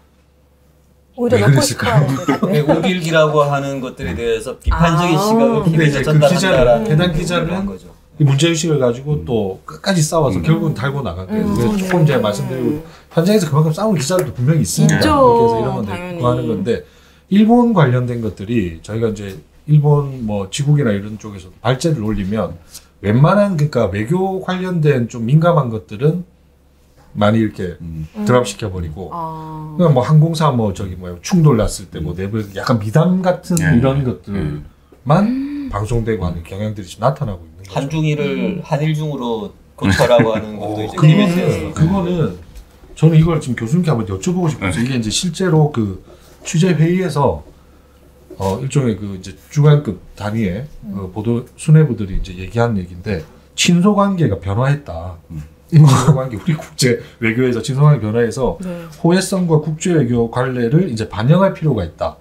오히려 넣고 싶어 하는 것 같아요. 우길기라고 하는 것들에 대해서 비판적인 시각을 근데 이제 그 기자를 해당 한 기자는 거죠. 이 문제의식을 가지고 또 끝까지 싸워서 결국은 달고 나간 거예요. 그래서 조금 전에 말씀드리고 현장에서 그만큼 싸우는 기자들도 분명히 있습니다. 그래서 이런 건 됐고 하는 건데 일본 관련된 것들이 저희가 이제 일본 뭐 지국이나 이런 쪽에서 발제를 올리면 웬만한 그러니까 외교 관련된 좀 민감한 것들은 많이 이렇게 드랍시켜 버리고 그냥 뭐 항공사 뭐 저기 뭐야 충돌 났을 때 뭐 내부 약간 미담 같은 이런 것들만 방송되고 하는 경향들이 지금 나타나고 있는 거죠. 한중일을 한일중으로 고쳐라고 하는 것도 이제 그거는 저는 이걸 지금 교수님께 한번 여쭤보고 싶어요. 이게 이제 실제로 그 취재 회의에서 일종의 그 이제 주관급 단위의 그 보도 수뇌부들이 이제 얘기한 얘기인데 친소 관계가 변화했다. 친소 관계 우리 국제 외교에서 친소 관계 변화해서 호혜성과 국제 외교 관례를 이제 반영할 필요가 있다.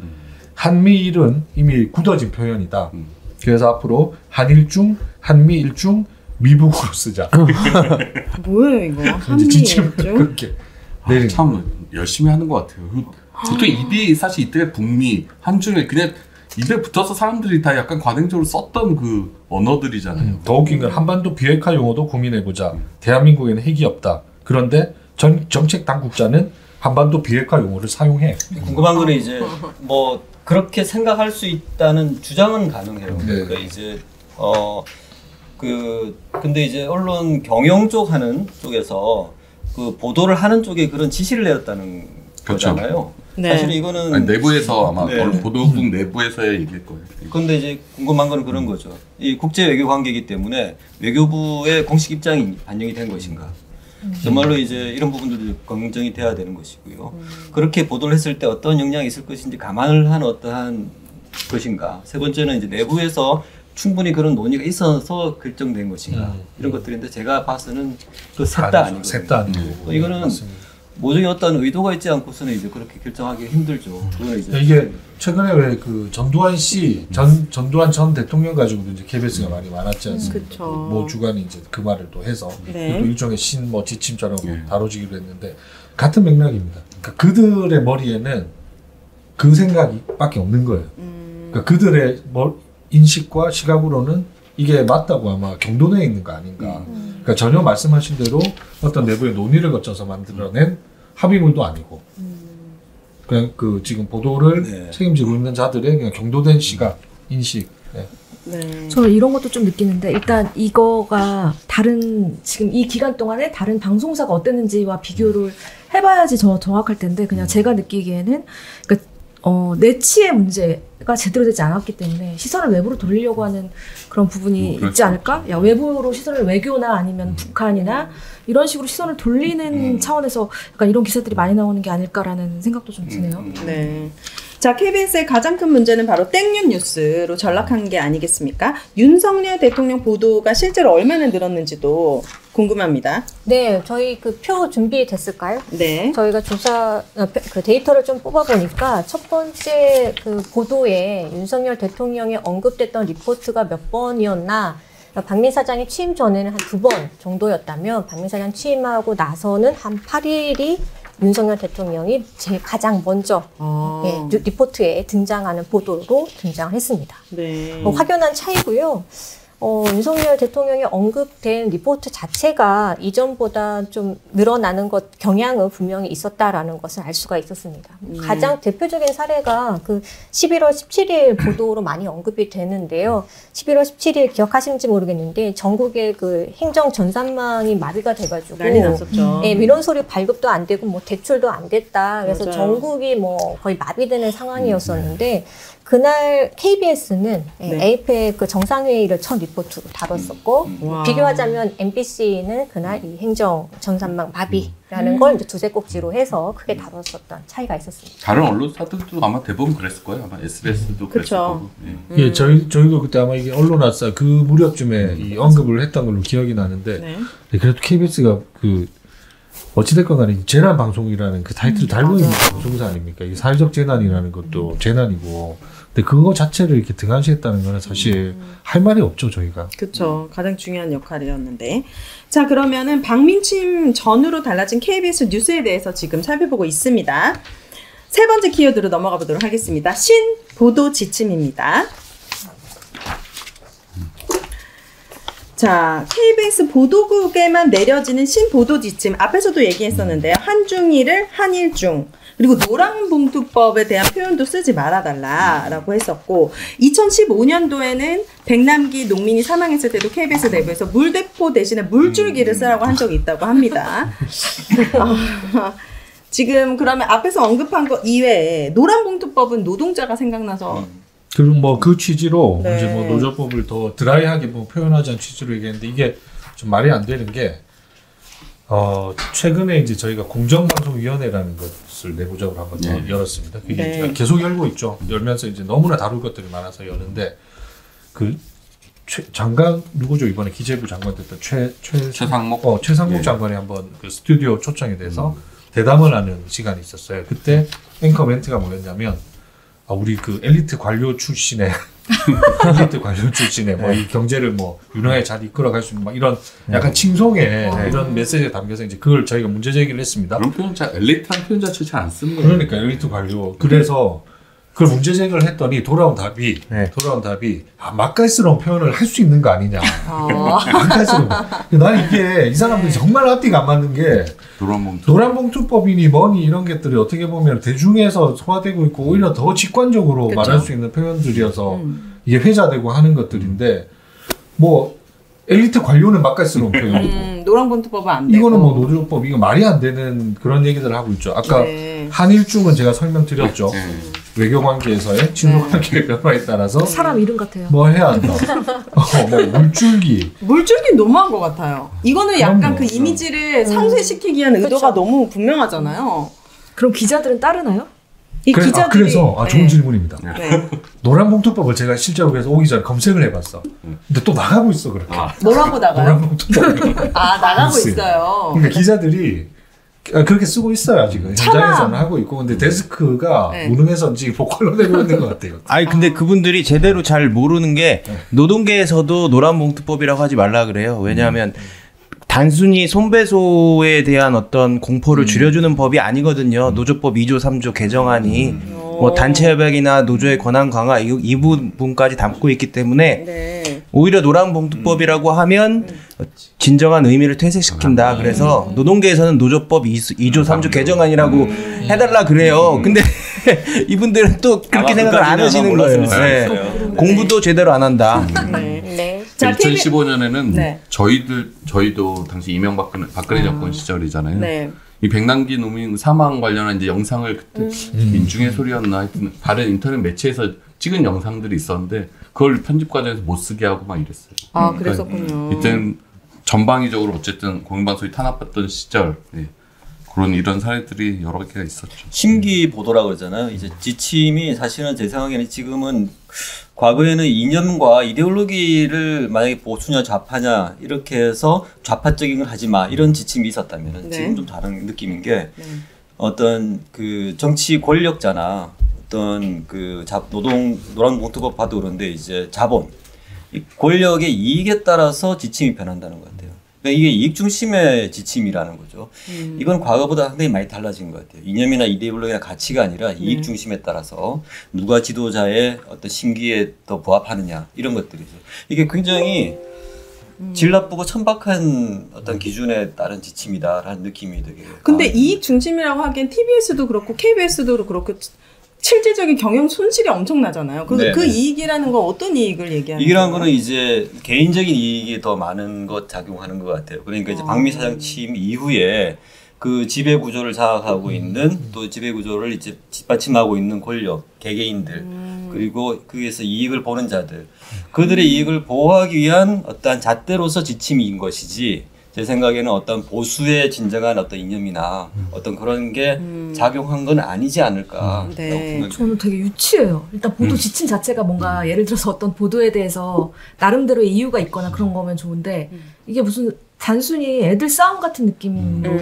한미일은 이미 굳어진 표현이다. 그래서 앞으로 한일중, 한미일중, 미북으로 쓰자. 뭐예요 이거? 이제 지침을 그렇게 내리는 참 열심히 하는 것 같아요. 보통 입이 사실 이때 북미, 한중일 그냥 입에 붙어서 사람들이 다 약간 관행적으로 썼던 그 언어들이잖아요. 더 웃긴 건 한반도 비핵화 용어도 고민해보자. 대한민국에는 핵이 없다. 그런데 정책 당국자는 한반도 비핵화 용어를 사용해. 궁금한 거는 이제 뭐 그렇게 생각할 수 있다는 주장은 가능해요. 그러니까 이제 근데 이제 언론 경영 쪽 하는 쪽에서 그 보도를 하는 쪽에 그런 지시를 내렸다는 거잖아요. 네. 사실 이거는 아니, 내부에서 아마 네. 보도국 내부에서의 얘기일 거예요. 그런데 이제 궁금한 거는 그런 거죠. 이 국제 외교 관계이기 때문에 외교부의 공식 입장이 반영이 된 것인가? 정말로 이제 이런 부분들도 검증이 돼야 되는 것이고요. 그렇게 보도를 했을 때 어떤 영향이 있을 것인지 감안을 한 어떠한 것인가? 세 번째는 이제 내부에서 충분히 그런 논의가 있어서 결정된 것인가? 이런 것들인데 제가 봐서는 그 셋 다 아니거든요. 셋다 아니고. 이거는 맞습니다. 모종의 어떤 의도가 있지 않고서는 이제 그렇게 결정하기 힘들죠. 그거는 이제 이게 최근에 왜 그 전두환 전두환 전 대통령 가지고도 이제 KBS가 많이 많았지 않습니까? 그쵸. 모 주간이 이제 그 말을 또 해서 네. 또 일종의 뭐 지침처럼 네. 다뤄지기로 했는데 같은 맥락입니다. 그러니까 그들의 머리에는 그 생각밖에 없는 거예요. 그러니까 그들의 인식과 시각으로는 이게 맞다고 아마 경도내에 있는 거 아닌가. 그러니까 전혀 말씀하신 대로 어떤 내부의 논의를 거쳐서 만들어낸 합의물도 아니고 그냥 그 지금 보도를 네. 책임지고 있는 자들의 그냥 경도된 시각, 인식. 네. 네. 저 이런 것도 좀 느끼는데 일단 이거가 다른 지금 이 기간 동안에 다른 방송사가 어땠는지와 비교를 해봐야지 정확할 텐데 그냥 제가 느끼기에는 그러니까 내치의 문제가 제대로 되지 않았기 때문에 시선을 외부로 돌리려고 하는 그런 부분이 그렇죠. 있지 않을까? 야, 외부로 시선을 외교나 아니면 북한이나 이런 식으로 시선을 돌리는 차원에서 약간 이런 기사들이 많이 나오는 게 아닐까라는 생각도 좀 드네요. 네. 자, KBS의 가장 큰 문제는 바로 땡뉴 뉴스로 전락한 게 아니겠습니까? 윤석열 대통령 보도가 실제로 얼마나 늘었는지도 궁금합니다. 네, 저희 그 표 준비됐을까요? 네. 저희가 그 데이터를 좀 뽑아보니까 첫 번째 그 보도에 윤석열 대통령이 언급됐던 리포트가 몇 번이었나? 박민 사장이 취임 전에는 한 2번 정도였다면 박민 사장 취임하고 나서는 한 8일이 윤석열 대통령이 가장 먼저 리포트에 등장하는 보도로 등장했습니다. 네. 확연한 차이고요. 윤석열 대통령이 언급된 리포트 자체가 이전보다 좀 늘어나는 경향은 분명히 있었다라는 것을 알 수가 있었습니다. 가장 대표적인 사례가 그 11월 17일 보도로 많이 언급이 되는데요. 11월 17일 기억하시는지 모르겠는데 전국의 그 행정 전산망이 마비가 돼가지고 난리 났었죠. 민원 서류 발급도 안 되고 뭐 대출도 안 됐다. 그래서 맞아요. 전국이 뭐 거의 마비되는 상황이었었는데 그날 KBS는 APEC 그 정상회의를 첫 리포트로 다뤘었고 와. 비교하자면 MBC는 그날 이 행정 전산망 마비라는 걸 이제 두세 꼭지로 해서 크게 다뤘었던 차이가 있었습니다. 다른 언론사들도 아마 대부분 그랬을 거예요. 아마 SBS도 그랬을 그쵸. 거고. 예, 저희도 그때 아마 이게 언론화사 그 무렵쯤에 이 언급을 했던 걸로 기억이 나는데 네. 그래도 KBS가 그 어찌됐건 간에 재난 방송이라는 그 타이틀을 달고 있는 방송사 아닙니까? 이 사회적 재난이라는 것도 재난이고 근데 그거 자체를 이렇게 등한시했다는 거는 사실 할 말이 없죠, 저희가. 그렇죠. 가장 중요한 역할이었는데. 자, 그러면은 박민침 전후로 달라진 KBS 뉴스에 대해서 지금 살펴보고 있습니다. 세 번째 키워드로 넘어가 보도록 하겠습니다. 신보도 지침입니다. 자, KBS 보도국에만 내려지는 신보도 지침, 앞에서도 얘기했었는데요. 한중일을 한일중, 그리고 노란봉투법에 대한 표현도 쓰지 말아달라라고 했었고 2015년도에는 백남기 농민이 사망했을 때도 KBS 내부에서 물대포 대신에 물줄기를 쓰라고 한 적이 있다고 합니다. 지금 그러면 앞에서 언급한 거 이외에 노란봉투법은 노동자가 생각나서 그리고 뭐 그 취지로 네. 이제 뭐 노조법을 더 드라이하게 뭐 표현하자는 취지로 얘기했는데 이게 좀 말이 안 되는 게 최근에 이제 저희가 공정방송위원회라는 것을 내부적으로 한번 더 열었습니다. 그게 네. 이제 계속 열고 있죠. 열면서 이제 너무나 다룰 것들이 많아서 여는데 그 장관 누구죠? 이번에 기재부 장관 됐던 최상목 최상목 장관이 한번 그 스튜디오 초청이 돼서 대담을 하는 시간이 있었어요. 그때 앵커 멘트가 뭐였냐면 우리 그 엘리트 관료 출신의 뭐 이 경제를 뭐 유능하게 잘 이끌어갈 수 있는 막 이런 약간 칭송의 이런 메시지에 담겨서 이제 그걸 저희가 문제 제기를 했습니다. 그런 표현 엘리트한 표현 자체 잘 안 쓰는 거예요. 그러니까 엘리트 관료. 그래서 그걸 문제 제기를 했더니 돌아온 답이 맛깔스러운 표현을 할 수 있는 거 아니냐. 맛깔스러운. 나는 이게 이 사람들이 정말 앞뒤가 안 맞는 게 노란봉투법이니 뭐니 이런 것들이 어떻게 보면 대중에서 소화되고 있고 오히려 더 직관적으로 그쵸? 말할 수 있는 표현들이어서 이게 회자되고 하는 것들인데 뭐 엘리트 관료는 맛깔스러운 표현이고 노란봉투법은 안 되고 이거는 뭐 노조법 이거 말이 안 되는 그런 얘기들을 하고 있죠. 아까 네. 한일중은 제가 설명드렸죠. 외교관계에서의 친노관계 변화에 따라서 사람 이름 같아요. 뭐 해야 한다. 뭐 물줄기 너무한 것 같아요. 이거는 약간 그럼요. 그 이미지를 상쇄시키기 위한 의도가 그쵸. 너무 분명하잖아요. 그럼 기자들은 따르나요? 이 기자들이 그래서 좋은 네. 질문입니다. 네. 노란봉투법을 제가 실제로 그래서 오기 전에 검색을 해봤어. 근데 또 나가고 있어 그렇게. 뭐라고 나가요? 노란봉투법. 아 나가고 있어요. 있어요. 그러니까 기자들이 그렇게 쓰고 있어요 아직은. 차마. 현장에서는 하고 있고 근데 데스크가 네. 무능해서인지 보컬로 되고 있는 것 같아요. 아니 근데 그분들이 제대로 잘 모르는 게 노동계에서도 노란봉투법이라고 하지 말라 그래요. 왜냐하면 단순히 손배소에 대한 어떤 공포를 줄여주는 법이 아니거든요. 노조법 2조 3조 개정안이 뭐 단체 협약이나 노조의 권한 강화 이 부분까지 담고 있기 때문에 네. 오히려 노란봉투법이라고 하면 진정한 의미를 퇴색시킨다. 그래서 노동계에서는 노조법 2조 3조 개정안이라고 해달라 그래요. 근데 이분들은 또 그렇게 생각을 안 하시는 거예요. 네. 공부도 제대로 안 한다. 네. 네. 자, 2015년에는 네. 저희도 당시 박근혜 정권 시절이잖아요. 네. 이 백남기 노민 사망 관련한 이제 영상을 그때 민중의 소리였나 하여튼 다른 인터넷 매체에서 찍은 영상들이 있었는데 그걸 편집 과정에서 못 쓰게 하고 막 이랬어요. 아 그랬었군요. 이때는 전방위적으로 어쨌든 공영방송이 탄압받던 시절 그런 이런 사례들이 여러 개가 있었죠. 심기 보도라고 그러잖아요. 이제 지침이 사실은 제 생각에는 지금은 과거에는 이념과 이데올로기를 만약에 보수냐 좌파냐 이렇게 해서 좌파적인 걸 하지 마 이런 지침이 있었다면 네. 지금 좀 다른 느낌인 게 어떤 그 정치 권력자나 어떤 그 노란봉투법 봐도 그런데 이제 자본 이 권력의 이익에 따라서 지침이 변한다는 것 같아요. 그러니까 이게 이익 중심의 지침이라는 거죠. 이건 과거보다 상당히 많이 달라진 것 같아요. 이념이나 이데올로기나 가치가 아니라 이익 중심에 따라서 누가 지도자의 어떤 심기에 더 부합하느냐 이런 것들이죠. 이게 굉장히 질 나쁘고 천박한 어떤 기준에 따른 지침이다라는 느낌이 되게. 근데 이익 중심이라고 하기엔 TBS도 그렇고 KBS도 그렇고 실질적인 경영 손실이 엄청나잖아요. 그 이익이라는 건 어떤 이익을 얘기하는 거예요? 이익이라는 거는 이제 개인적인 이익이 더 많은 것 작용하는 것 같아요. 그러니까 이제 박미 사장 취임 이후에 그 지배 구조를 장악하고 있는 또 지배 구조를 이제 뒷받침하고 있는 권력, 개개인들 그리고 거기에서 이익을 보는 자들 그들의 이익을 보호하기 위한 어떠한 잣대로서 지침인 것이지 제 생각에는 어떤 보수의 진정한 어떤 이념이나 어떤 그런 게 작용한 건 아니지 않을까. 네. 저는 되게 유치해요. 일단 보도 지침 자체가 뭔가 예를 들어서 어떤 보도에 대해서 나름대로의 이유가 있거나 그런 거면 좋은데 이게 무슨 단순히 애들 싸움 같은 느낌으로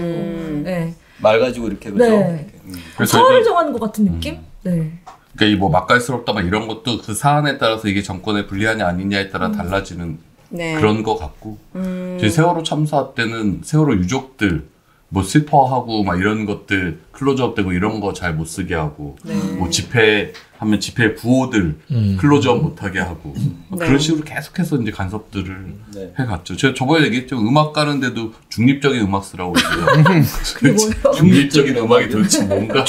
네. 말 가지고 이렇게 그죠. 네. 그래서 서열을 정하는 것 같은 느낌? 네. 그러니까 이 뭐 맛깔스럽다 막 이런 것도 그 사안에 따라서 이게 정권에 불리하냐 아니냐에 따라 달라지는 네. 그런 거 같고 제 세월호 참사 때는 세월호 유족들 뭐 슬퍼하고 막 이런 것들 클로즈업 되고 이런 거 잘 못 쓰게 하고 뭐 집회하면 집회 부호들 클로즈업 못하게 하고 그런 식으로 계속해서 이제 간섭들을 해갔죠. 제가 저번에 얘기했죠. 음악 가는데도 중립적인 음악 쓰라고 했어요. 중립적인 음악이 도대체 뭔가.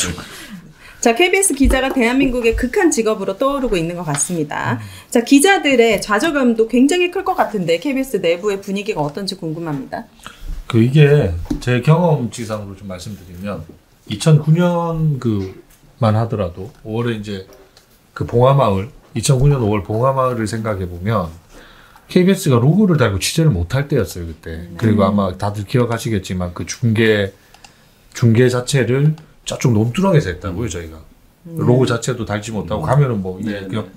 자, KBS 기자가 대한민국의 극한 직업으로 떠오르고 있는 것 같습니다. 자, 기자들의 좌절감도 굉장히 클 것 같은데 KBS 내부의 분위기가 어떤지 궁금합니다. 이게 제 경험치상으로 좀 말씀드리면 2009년 그만 하더라도 5월에 이제 그 봉화마을 2009년 5월 봉화마을을 생각해 보면 KBS가 로고를 달고 취재를 못할 때였어요 그때. 그리고 아마 다들 기억하시겠지만 그 중계 자체를 저쪽 논두렁에서 했다고요 저희가. 로고 자체도 달지 못하고 가면은 뭐 이게 그냥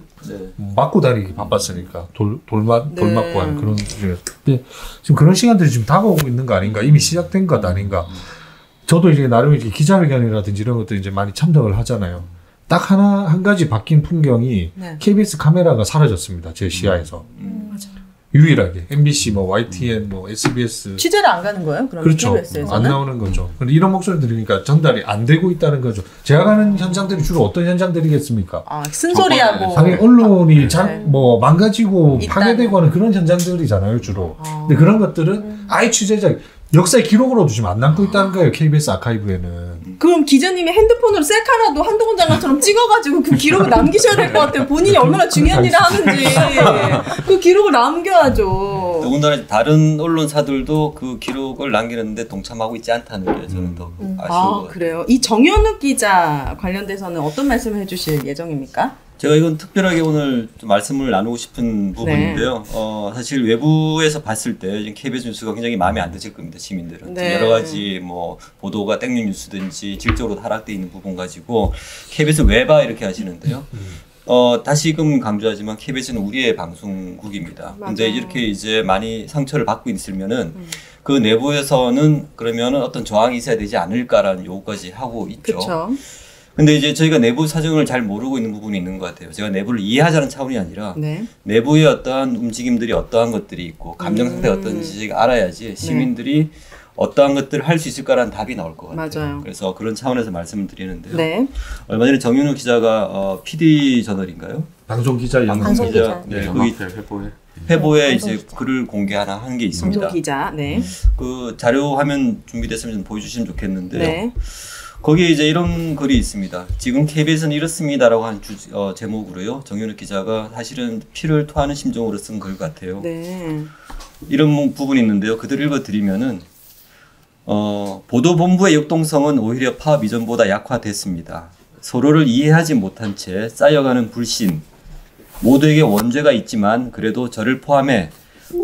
맞고 다니기 바빴으니까 돌 맞고 하는 그런 수준이었어요. 근데 지금 그런 시간들이 지금 다가오고 있는 거 아닌가, 이미 시작된 것 아닌가. 저도 이제 나름 이제 기자회견이라든지 이런 것들 이제 많이 참석을 하잖아요. 딱 한 가지 바뀐 풍경이 KBS 카메라가 사라졌습니다. 제 시야에서. 유일하게 MBC, 뭐 YTN, 뭐 SBS 취재를 안 가는 거예요? 그럼 그렇죠. KBS에서는? 안 나오는 거죠. 근데 이런 목소리 들으니까 전달이 안 되고 있다는 거죠. 제가 가는 현장들이 주로 어떤 현장들이겠습니까? 아, 쓴소리하고. 당연히 언론이 뭐 망가지고 있다는. 파괴되고 하는 그런 현장들이잖아요, 주로. 근데 그런 것들은 아예 취재자 역사의 기록으로 두시면 안 남고 있다는 거예요, KBS 아카이브에는. 그럼 기자님이 핸드폰으로 셀카라도 한동훈 장관처럼 찍어가지고 그 기록을 남기셔야 될 것 같아요. 본인이 얼마나 중요한 일을 하는지 그 기록을 남겨야죠. 더군다나 다른 언론사들도 그 기록을 남기는데 동참하고 있지 않다는 게 저는 더 아쉬워요. 그래요. 이 정현욱 기자 관련돼서는 어떤 말씀을 해주실 예정입니까? 제가 이건 특별하게 오늘 좀 말씀을 나누고 싶은 부분인데요. 사실 외부에서 봤을 때 KBS 뉴스가 굉장히 마음에 안 드실 겁니다. 시민들은. 네. 여러 가지 뭐 보도가 땡뉴 뉴스든지 질적으로 하락돼 있는 부분 가지고 KBS 왜 봐 이렇게 하시는데요. 다시금 강조하지만 KBS는 우리의 방송국입니다. 근데 이렇게 이제 많이 상처를 받고 있으면은 그 내부에서는 그러면은 어떤 저항이 있어야 되지 않을까라는 요구까지 하고 있죠. 그렇죠. 근데 이제 저희가 내부 사정을 잘 모르고 있는 부분이 있는 것 같아요. 제가 내부를 이해하자는 차원이 아니라 네. 내부의 어떠한 움직임들이 어떠한 것들이 있고 감정 상태가 어떤지 저희가 알아야지 시민들이 어떠한 것들을 할 수 있을까라는 답이 나올 것 같아요. 맞아요. 그래서 그런 차원에서 말씀을 드리는데요. 네. 얼마 전에 정윤우 기자가 PD 저널인가요? 방송기자 연구. 방송 기자. 네, 거기 회보에 이제 글을 공개하나 한 게 있습니다. 방송 기자. 네. 그 자료 화면 준비됐으면 좀 보여주시면 좋겠는데요. 네. 거기에 이제 이런 글이 있습니다. 지금 KBS는 이렇습니다라고 한 제목으로요. 정윤욱 기자가 사실은 피를 토하는 심정으로 쓴 글 같아요. 네. 이런 부분이 있는데요. 그대로 읽어드리면은 보도본부의 역동성은 오히려 파업 이전보다 약화됐습니다. 서로를 이해하지 못한 채 쌓여가는 불신. 모두에게 원죄가 있지만 그래도 저를 포함해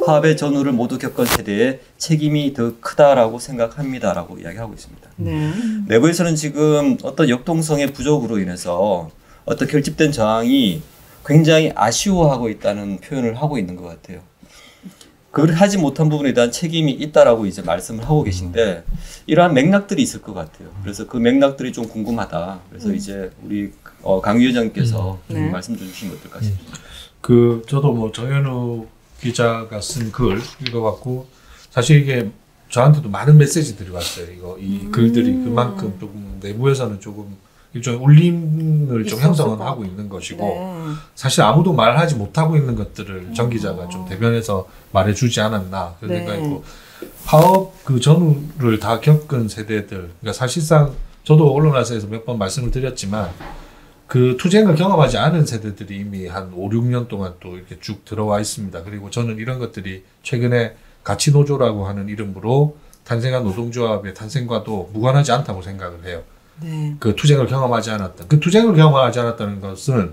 파업의 전후를 모두 겪은 세대의 책임이 더 크다라고 생각합니다라고 이야기하고 있습니다. 네. 내부에서는 지금 어떤 역동성의 부족으로 인해서 어떤 결집된 저항이 굉장히 아쉬워하고 있다는 표현을 하고 있는 것 같아요. 그걸 하지 못한 부분에 대한 책임이 있다라고 이제 말씀을 하고 계신데 이러한 맥락들이 있을 것 같아요. 그래서 그 맥락들이 좀 궁금하다. 그래서 이제 우리 강 위원장께서 좀 말씀 좀 주시면 어떨까 싶습니다. 저도 뭐 정현욱 기자가 쓴 글 읽어봤고 사실 이게 저한테도 많은 메시지들이 왔어요. 이 글들이 그만큼 조금 내부에서는 조금 일종의 울림을 좀 형성은 하고 있는 것이고 네. 사실 아무도 말하지 못하고 있는 것들을 정 기자가 좀 대변해서 말해주지 않았나 그런 생각이고 파업 그 전후를 다 겪은 세대들 그러니까 사실상 저도 언론사에서 몇 번 말씀을 드렸지만 그 투쟁을 경험하지 않은 세대들이 이미 한 5, 6년 동안 또 이렇게 쭉 들어와 있습니다. 그리고 저는 이런 것들이 최근에 가치노조라고 하는 이름으로 탄생한 노동조합의 탄생과도 무관하지 않다고 생각을 해요. 네. 그 투쟁을 경험하지 않았던. 그 투쟁을 경험하지 않았다는 것은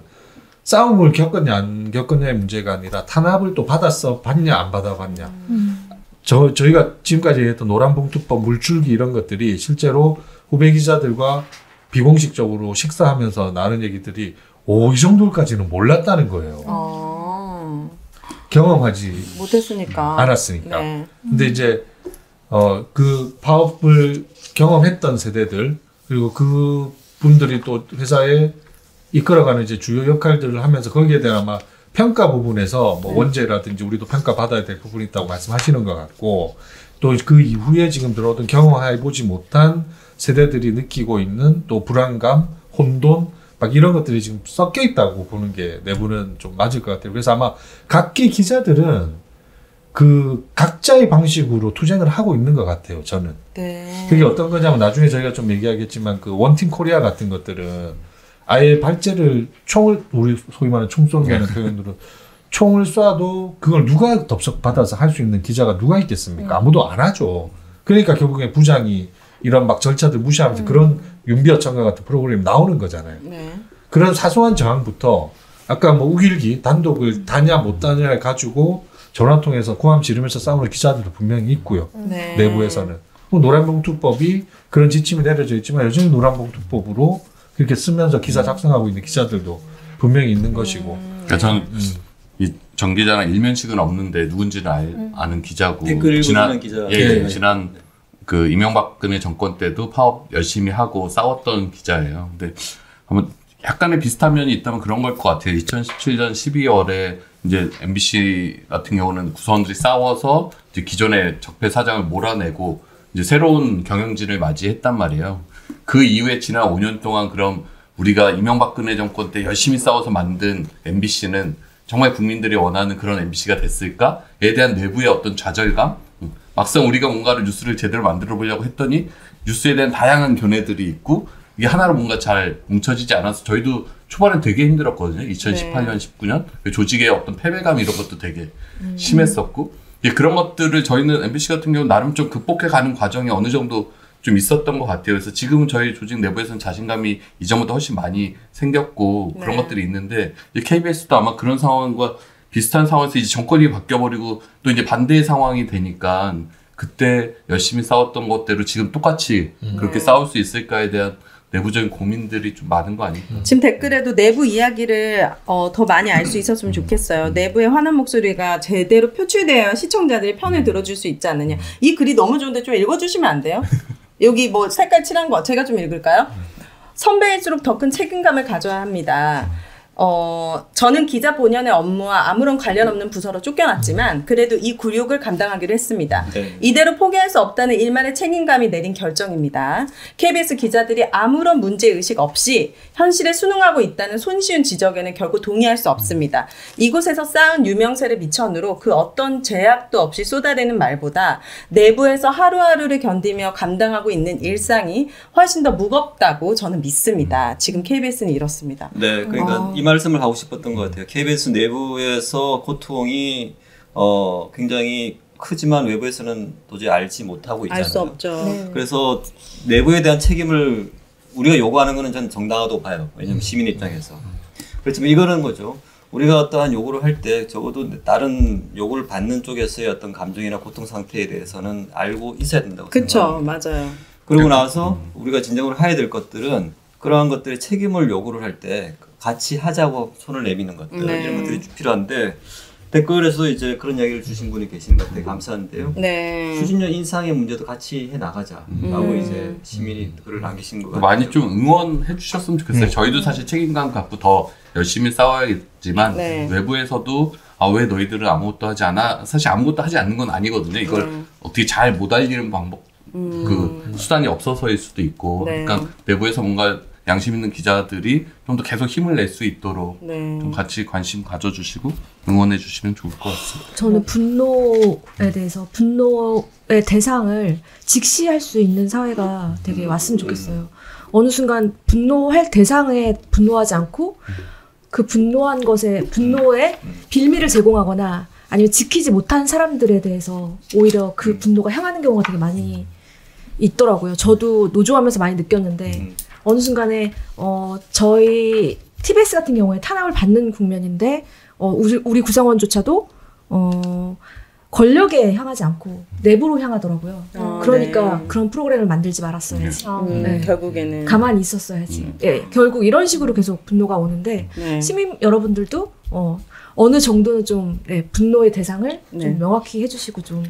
싸움을 겪었냐 안 겪었냐의 문제가 아니라 탄압을 또 받냐 안 받아봤냐. 저희가 지금까지 했던 노란봉투법, 물줄기 이런 것들이 실제로 후배 기자들과 비공식적으로 식사하면서 나눈 얘기들이 이 정도까지는 몰랐다는 거예요. 경험하지 못했으니까. 않았으니까. 네. 근데 이제 그 파업을 경험했던 세대들 그리고 그 분들이 또 회사에 이끌어가는 이제 주요 역할들을 하면서 거기에 대한 아마 평가 부분에서 뭐 원죄라든지 우리도 평가받아야 될 부분이 있다고 말씀하시는 것 같고 또 그 이후에 지금 들어오던 경험해보지 못한 세대들이 느끼고 있는 또 불안감, 혼돈 막 이런 것들이 지금 섞여 있다고 보는 게 내부는 좀 맞을 것 같아요. 그래서 아마 각기 기자들은 그 각자의 방식으로 투쟁을 하고 있는 것 같아요. 저는. 네. 그게 어떤 거냐면 나중에 저희가 좀 얘기하겠지만 그 원팀 코리아 같은 것들은 아예 발제를 총을 우리 소위 말하는 총 쏜다는 표현으로 총을 쏴도 그걸 누가 덥석 받아서 할 수 있는 기자가 누가 있겠습니까? 아무도 안 하죠. 그러니까 결국에 부장이 이런 막 절차들 무시하면서 그런 윤비어천과 같은 프로그램이 나오는 거잖아요. 네. 그런 사소한 저항부터 아까 뭐 우길기 단독을 다냐 못 다냐를 가지고 전화 통해서 고함 지르면서 싸우는 기자들도 분명히 있고요. 네. 내부에서는. 노란봉투법이 그런 지침이 내려져 있지만 여전히 노란봉투법으로 그렇게 쓰면서 기사 작성하고 있는 기자들도 분명히 있는 것이고. 그러니까 저는 이 정 기자랑 일면식은 없는데 누군지는 아는 기자고 댓글 읽어주는 기자. 지난 그 이명박근혜 정권 때도 파업 열심히 하고 싸웠던 기자예요. 근데 한번 약간의 비슷한 면이 있다면 그런 걸 것 같아요. 2017년 12월에 이제 MBC 같은 경우는 구성원들이 싸워서 이제 기존의 적폐 사장을 몰아내고 이제 새로운 경영진을 맞이했단 말이에요. 그 이후에 지난 5년 동안 그럼 우리가 이명박근혜 정권 때 열심히 싸워서 만든 MBC는 정말 국민들이 원하는 그런 MBC가 됐을까에 대한 내부의 어떤 좌절감, 막상 우리가 뭔가를 뉴스를 제대로 만들어 보려고 했더니 뉴스에 대한 다양한 견해들이 있고 이게 하나로 뭔가 잘 뭉쳐지지 않아서 저희도 초반에 되게 힘들었거든요. 2018년, 19년 조직의 어떤 패배감 이런 것도 되게 심했었고 그런 것들을 저희는 MBC 같은 경우는 나름 좀 극복해가는 과정이 어느 정도 좀 있었던 것 같아요. 그래서 지금은 저희 조직 내부에서는 자신감이 이전보다 훨씬 많이 생겼고 그런 것들이 있는데 KBS도 아마 그런 상황과 비슷한 상황에서 이제 정권이 바뀌어버리고 또 이제 반대의 상황이 되니까 그때 열심히 싸웠던 것대로 지금 똑같이 그렇게 싸울 수 있을까에 대한 내부적인 고민들이 좀 많은 거 아닐까. 지금 댓글에도 내부 이야기를 더 많이 알 수 있었으면 좋겠어요. 내부의 화난 목소리가 제대로 표출되어야 시청자들이 편을 들어줄 수 있지 않느냐. 이 글이 너무 좋은데 좀 읽어주시면 안 돼요? 여기 뭐 색깔 칠한 거 제가 좀 읽을까요? 선배일수록 더 큰 책임감을 가져야 합니다. 저는 기자 본연의 업무와 아무런 관련 없는 부서로 쫓겨났지만 그래도 이 굴욕을 감당하기로 했습니다. 네. 이대로 포기할 수 없다는 일만의 책임감이 내린 결정입니다. KBS 기자들이 아무런 문제의식 없이 현실에 순응하고 있다는 손쉬운 지적에는 결코 동의할 수 없습니다. 이곳에서 쌓은 유명세를 미천으로 그 어떤 제약도 없이 쏟아내는 말보다 내부에서 하루하루를 견디며 감당하고 있는 일상이 훨씬 더 무겁다고 저는 믿습니다. 지금 KBS는 이렇습니다. 네, 그러니까 이 말씀을 하고 싶었던 것 같아요. KBS 내부에서 고통이 굉장히 크지만 외부에서는 도저히 알지 못하고 있잖아요. 알 수 없죠. 네. 그래서 내부에 대한 책임을 우리가 요구하는 것은 저는 정당하다고 봐요. 왜냐하면 시민 입장에서. 그렇지만 이거는 거죠. 우리가 어떠한 요구를 할 때 적어도 다른 요구를 받는 쪽에서의 어떤 감정이나 고통 상태에 대해서는 알고 있어야 된다고 그렇죠, 생각합니다. 맞아요. 그러고 나서 우리가 진정으로 해야 될 것들은 그러한 것들의 책임을 요구를 할 때 같이 하자고 손을 내미는 것들 네. 이런 것들이 필요한데 댓글에서 이제 그런 이야기를 주신 분이 계신 것 같아요. 감사한데요. 네. 추진력 인상의 문제도 같이 해 나가자라고 이제 시민이 글을 남기신 것 같아요. 많이 좀 응원해 주셨으면 좋겠어요. 저희도 사실 책임감 갖고 더 열심히 싸워야겠지만 네. 외부에서도 왜 너희들은 아무것도 하지 않아? 사실 아무것도 하지 않는 건 아니거든요. 이걸 어떻게 잘 못 알리는 방법 그 수단이 없어서일 수도 있고 네. 그러니까 내부에서 뭔가 양심 있는 기자들이 좀 더 계속 힘을 낼 수 있도록 네. 좀 같이 관심 가져주시고 응원해 주시면 좋을 것 같습니다. 저는 분노에 대해서 분노의 대상을 직시할 수 있는 사회가 되게 왔으면 좋겠어요. 어느 순간 분노할 대상에 분노하지 않고 그 분노한 것에 분노에 빌미를 제공하거나 아니면 지키지 못한 사람들에 대해서 오히려 그 분노가 향하는 경우가 되게 많이 있더라고요. 저도 노조하면서 많이 느꼈는데 어느 순간에 저희 TBS 같은 경우에 탄압을 받는 국면인데 우리 구성원조차도 권력에 향하지 않고 내부로 향하더라고요. 그러니까 네. 그런 프로그램을 만들지 말았어야지. 네. 결국에는 가만히 있었어야지. 예, 결국 이런 식으로 계속 분노가 오는데 네. 시민 여러분들도 어느 정도는 좀 분노의 대상을 네. 좀 명확히 해주시고 좀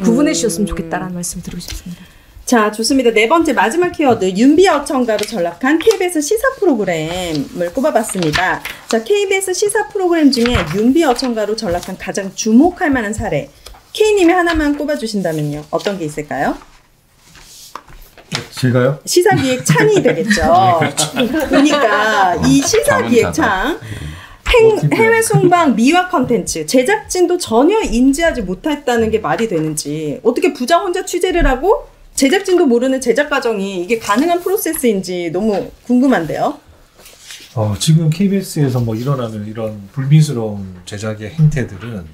구분해 주셨으면 좋겠다라는 말씀을 드리고 싶습니다. 자, 좋습니다. 네 번째 마지막 키워드 윤비아 어청가로 전락한 KBS 시사 프로그램을 꼽아봤습니다. 자, KBS 시사 프로그램 중에 윤비아 어청가로 전락한 가장 주목할 만한 사례 K님이 하나만 꼽아주신다면요. 어떤 게 있을까요? 제가요? 시사기획 창이 되겠죠. 그러니까 이 시사기획 창 해외 순방 미화 컨텐츠 제작진도 전혀 인지하지 못했다는 게 말이 되는지 어떻게 부장 혼자 취재를 하고 제작진도 모르는 제작 과정이 이게 가능한 프로세스인지 너무 궁금한데요. 지금 KBS에서 뭐 일어나는 이런 불미스러운 제작의 행태들은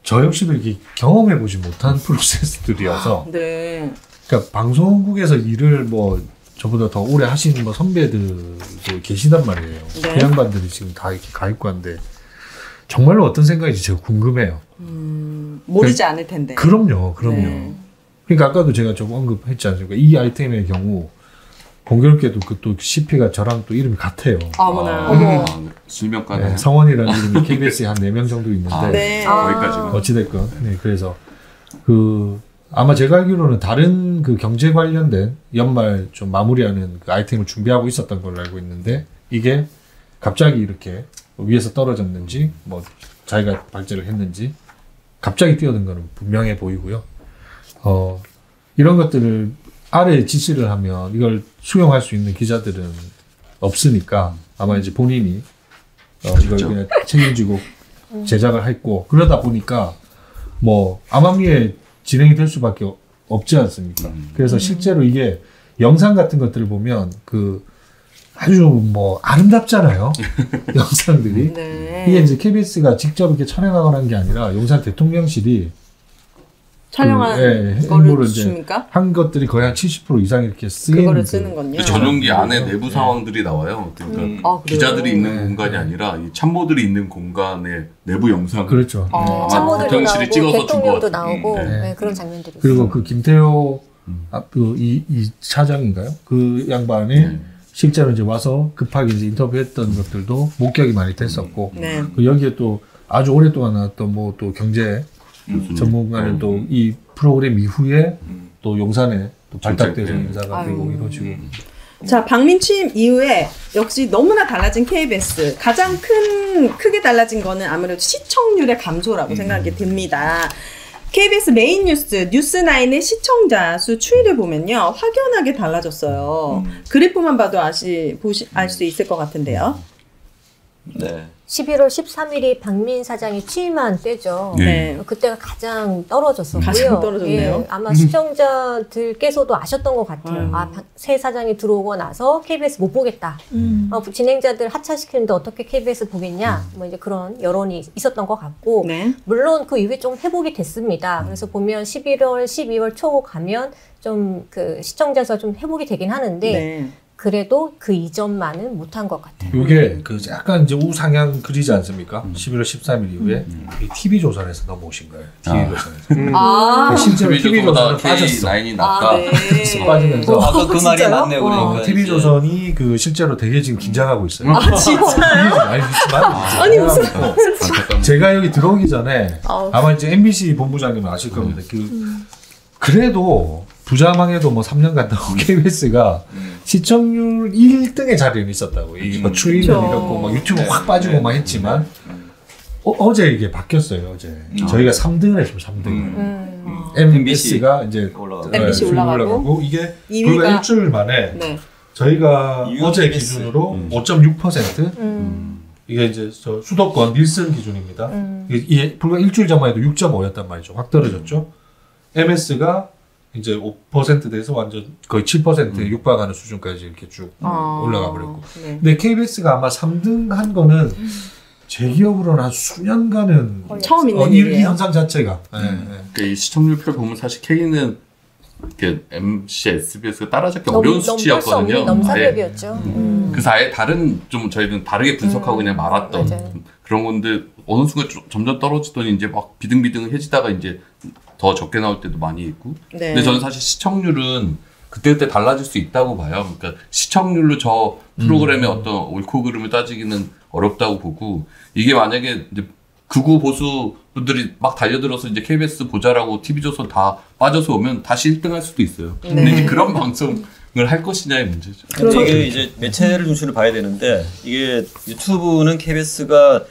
저 역시도 이게 경험해보지 못한 프로세스들이어서 네. 그러니까 방송국에서 일을 뭐 저보다 더 오래 하시는 뭐 선배들도 계시단 말이에요. 네. 그 양반들이 지금 다 이렇게 가 있고 한데 정말로 어떤 생각인지 제가 궁금해요. 모르지 않을 텐데. 그럼요. 네. 그러니까 아까도 제가 좀 언급했지 않습니까? 이 아이템의 경우 공교롭게도 그 또 CP가 저랑 또 이름이 같아요. 어머나. 어머. 실명가네. 네, 성원이라는 이름이 KBS에 한 4명 정도 있는데 네. 거기까지는. 어찌됐건 네, 그래서 아마 제가 알기로는 다른 그 경제 관련된 연말 좀 마무리하는 그 아이템을 준비하고 있었던 걸로 알고 있는데 이게 갑자기 이렇게 위에서 떨어졌는지 뭐 자기가 발제를 했는지 갑자기 뛰어든 거는 분명해 보이고요. 이런 것들을 아래 지시를 하면 이걸 수용할 수 있는 기자들은 없으니까 아마 이제 본인이 이걸 그냥 책임지고 제작을 했고 그러다 보니까 뭐 암암리에 진행이 될 수밖에 없지 않습니까? 그래서 실제로 이게 영상 같은 것들을 보면 그 아주 뭐 아름답잖아요. 영상들이. 네. 이게 이제 KBS가 직접 이렇게 촬영하거나 한 게 아니라 용산 대통령실이 촬영한 그, 거를 줍니까? 한 것들이 거의 한 70% 이상 이렇게 쓰인 그거를 쓰는군요. 그 전용기 안에 내부 상황들이 나와요. 그러니까 아, 그래요? 기자들이 있는 공간이 아니라 이 참모들이 있는 공간의 내부 영상. 그렇죠. 아마 참모들도 대통령실이 나오고 찍어서 준 대통령도 것 같아요. 나오고 네. 네, 그런 장면들이 그리고 있어요. 그 김태호 이 차장인가요? 그 양반이 실제로 이제 와서 급하게 이제 인터뷰했던 것들도 목격이 많이 됐었고 네. 그 여기에 또 아주 오랫동안 나왔던 뭐 또 경제 전문가는 또 이 프로그램 이후에 또 용산에 또 발탁돼서 인사가 되고 이루어지고 자, 박민 취임 이후에 역시 너무나 달라진 KBS. 가장 크게 달라진 거는 아무래도 시청률의 감소라고 생각이 듭니다. KBS 메인 뉴스9의 시청자 수 추이를 보면요. 확연하게 달라졌어요. 그래프만 봐도 알 수 있을 것 같은데요. 네. 11월 13일이 박민 사장이 취임한 때죠. 네. 그때가 가장 떨어졌었고요. 가장 떨어졌네요. 예, 아마 시청자들께서도 아셨던 것 같아요. 새 사장이 들어오고 나서 KBS 못 보겠다. 진행자들 하차시키는데 어떻게 KBS 보겠냐. 뭐 이제 그런 여론이 있었던 것 같고, 네. 물론 그 이후에 좀 회복이 됐습니다. 그래서 보면 11월, 12월 초 가면 좀 그 시청자 수가 좀 회복이 되긴 하는데, 네. 그래도 그 이전만은 못한 것 같아요. 이게 그 약간 이제 우상향 그리지 않습니까? 11월 13일 이후에 이 TV조선에서 넘어오신 거예요. TV조선에서. 아, 실제로 TV조선보다 TV조선은 빠졌어. K9이 아, 낫다. 네. 빠지면서 아까 그 말이 진짜요? 맞네요. 그러니까 TV조선이 그 실제로 되게 지금 긴장하고 있어요. 아, 진짜요? 아니, 무슨. 제가 여기 들어오기 전에 아마 이제 MBC 본부장님은 아실 겁니다. 그래도 부자망해도 뭐 3년 갔다고 KBS가 시청률 1등의 자리는 있었다고. 이 뭐 추이는 이렇고 막 유튜브 확 빠지고 막 했지만 어제 이게 바뀌었어요. 어제 저희가 3등을 했어요. 3등을. MBC가 이제 MBC 올라가고 이게 2위가 불과 일주일 만에 네. 저희가 어제 기준으로 5.6% 이게 이제 저 수도권 닐슨 기준입니다. 이게 불과 일주일 전만 해도 6.5였단 말이죠. 확 떨어졌죠. MS가 이제 5%대에서 완전 거의 7%에 육박하는 수준까지 이렇게 쭉 올라가 버렸고. 네. 근데 KBS가 아마 3등 한 거는 제 기억으로는 한 수년간은 처음 있는 이 일이에요. 현상 자체가. 그 이 시청률표 보면 사실 K는 이렇게 MC, SBS가 따라잡기 어려운 수치였거든요. 넘사벽이었죠. 그래서 아예 다른 좀 저희는 다르게 분석하고 그냥 말았던 맞아요. 그런 건데 어느 순간 점점 떨어지더니 이제 막 비등비등해지다가 이제 더 적게 나올 때도 많이 있고. 네. 근데 저는 사실 시청률은 그때그때 달라질 수 있다고 봐요. 그러니까 시청률로 저 프로그램의 어떤 옳고 그름을 따지기는 어렵다고 보고 이게 만약에 이제 극우 보수 분들이 막 달려들어서 이제 KBS 보자라고 TV조선 다 빠져서 오면 다시 1등 할 수도 있어요. 근데 이제 그런 방송을 할 것이냐의 문제죠. 근데 이게 이제 매체를 중심으로 봐야 되는데 이게 유튜브는 KBS가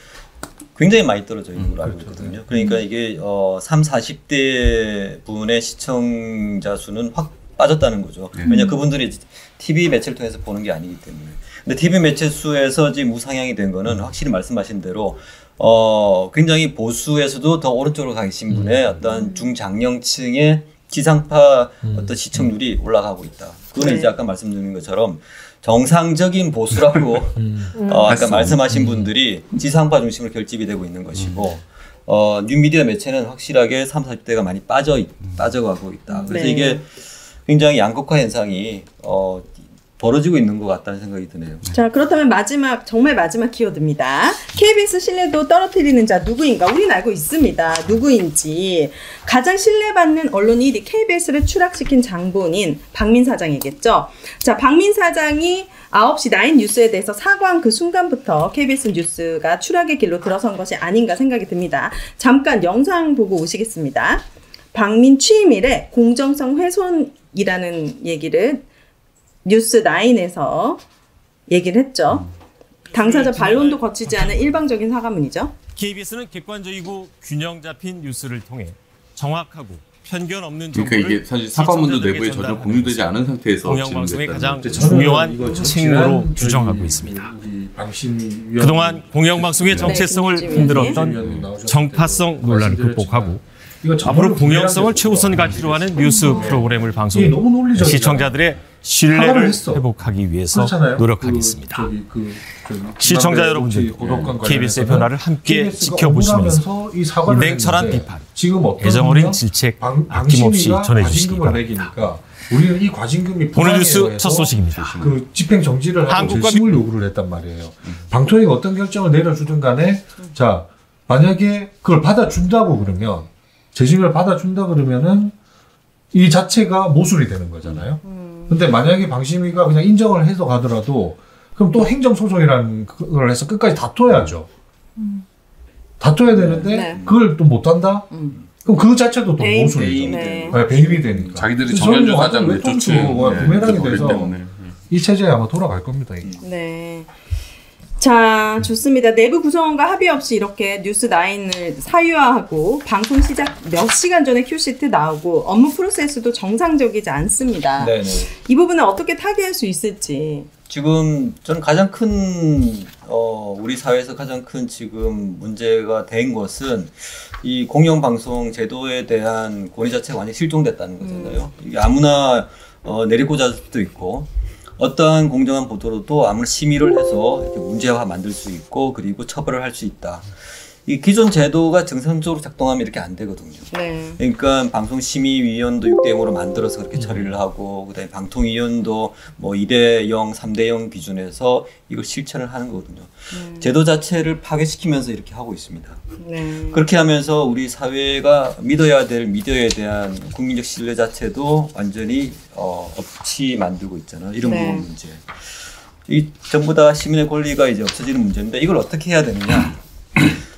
굉장히 많이 떨어져 있는 걸로 알고 있거든요. 그러니까 이게 3, 40대 분의 시청자 수는 확 빠졌다는 거죠. 왜냐 그분들이 TV 매체를 통해서 보는 게 아니기 때문에. 근데 TV 매체 수에서 지금 우상향이 된 거는 확실히 말씀하신 대로 굉장히 보수에서도 더 오른쪽으로 가 계신 분의 어떤 중장년층의 지상파 어떤 시청률이 올라가고 있다. 그거는 이제 아까 말씀드린 것처럼 정상적인 보수라고 아까 말씀하신 분들이 지상파 중심으로 결집이 되고 있는 것이고 뉴미디어 매체는 확실하게 3, 40대가 많이 빠져가고 있다. 그래서 네. 이게 굉장히 양극화 현상이 벌어지고 있는 것 같다는 생각이 드네요. 자, 그렇다면 정말 마지막 키워드입니다. KBS 신뢰도 떨어뜨리는 자 누구인가? 우리는 알고 있습니다. 누구인지. 가장 신뢰받는 언론 1위 KBS를 추락시킨 장본인 박민 사장이겠죠. 자, 박민 사장이 9시 9 뉴스에 대해서 사과한 그 순간부터 KBS 뉴스가 추락의 길로 들어선 것이 아닌가 생각이 듭니다. 잠깐 영상 보고 오시겠습니다. 박민 취임일에 공정성 훼손이라는 얘기를 뉴스9에서 얘기를 했죠. 당사자 반론도 거치지 않은 일방적인 사과문이죠. KBS는 객관적이고 균형 잡힌 뉴스를 통해 정확하고 편견 없는 그러니까 정보를 이게 사실 사과문도 내부에 전혀 공유되지 않은 상태에서 공영방송의 가장 진행됐다는 중요한 층으로 규정하고 있습니다. 그동안 공영방송의 정체성을 흔들었던 정파성 논란을 극복하고 이거 앞으로 공영성을 최우선 가치로 하는 뉴스 프로그램을 방송 너무 논리적이잖아. 시청자들의 신뢰를 회복하기 위해서 그렇잖아요. 노력하겠습니다. 저기 시청자 여러분들, KBS의 변화를 함께 지켜보시면서 이 냉철한 비판, 애정 어린 질책 아낌없이 전해주시기 바랍니다. 우리는 이 과징금이 오늘 뉴스 첫 소식입니다. 그 집행 정지를 하고 재심을 요구를 했단 말이에요. 방통위가 어떤 결정을 내려주든 간에 자 만약에 그걸 받아준다고 그러면 재심을 받아준다 그러면은 이 자체가 모순이 되는 거잖아요. 근데 만약에 방심위가 그냥 인정을 해서 가더라도 그럼 또 행정소송이라는 걸 해서 끝까지 다퉈야죠. 다퉈야 되는데 그걸 또 못한다? 그럼 그 자체도 또 모순이죠. 배임이 되니까. 자기들이 정현주 사장 내쫓지. 부메랑이 돼서 이 체제에 아마 돌아갈 겁니다. 이게. 네. 자, 좋습니다. 내부 구성원과 합의 없이 이렇게 뉴스9을 사유화하고 방송 시작 몇 시간 전에 큐시트 나오고 업무 프로세스도 정상적이지 않습니다. 네네. 이 부분을 어떻게 타개할 수 있을지. 지금 저는 가장 큰 우리 사회에서 가장 큰 지금 문제가 된 것은 이 공영방송 제도에 대한 권위 자체가 완전히 실종됐다는 거잖아요. 이게 아무나 내리꽂을 수도 있고 어떠한 공정한 보도로도 아무나 심의를 해서 이렇게 문제화 만들 수 있고 그리고 처벌을 할 수 있다. 이 기존 제도가 정상적으로 작동하면 이렇게 안 되거든요. 네. 그러니까 방송심의위원도 6대0으로 만들어서 그렇게 처리를 하고 그다음에 방통위원도 뭐 2대0, 3대0 기준에서 이걸 실천을 하는 거거든요. 제도 자체를 파괴시키면서 이렇게 하고 있습니다. 네. 그렇게 하면서 우리 사회가 믿어야 될 미디어에 대한 국민적 신뢰 자체도 완전히 없이 만들고 있잖아요. 이런 부분 문제. 이 전부 다 시민의 권리가 이제 없어지는 문제인데 이걸 어떻게 해야 되느냐?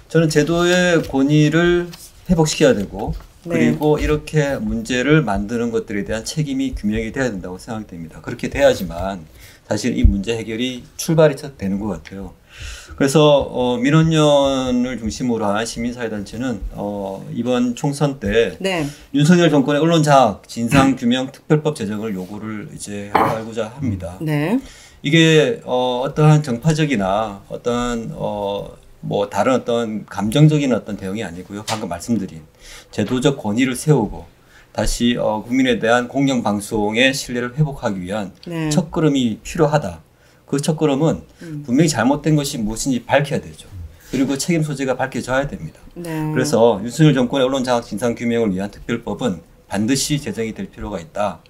저는 제도의 권위를 회복시켜야 되고 그리고 이렇게 문제를 만드는 것들에 대한 책임이 규명이 돼야 된다고 생각됩니다. 그렇게 돼야지만 사실 이 문제 해결이 출발이 되는 것 같아요. 그래서 민원연을 중심으로 한 시민사회단체는 이번 총선 때 윤석열 정권의 언론장악 진상규명 특별법 제정을 요구를 이제 하고자 합니다. 네. 이게 어떠한 정파적이나 어떠한 뭐 다른 어떤 감정적인 어떤 대응이 아니고요. 방금 말씀드린 제도적 권위를 세우고 다시 국민에 대한 공영방송의 신뢰를 회복하기 위한 첫걸음이 필요하다. 그 첫걸음은 분명히 잘못된 것이 무엇인지 밝혀야 되죠. 그리고 책임 소재가 밝혀져야 됩니다. 그래서 윤석열 정권의 언론장악 진상규명을 위한 특별법은 반드시 제정이 될 필요가 있다.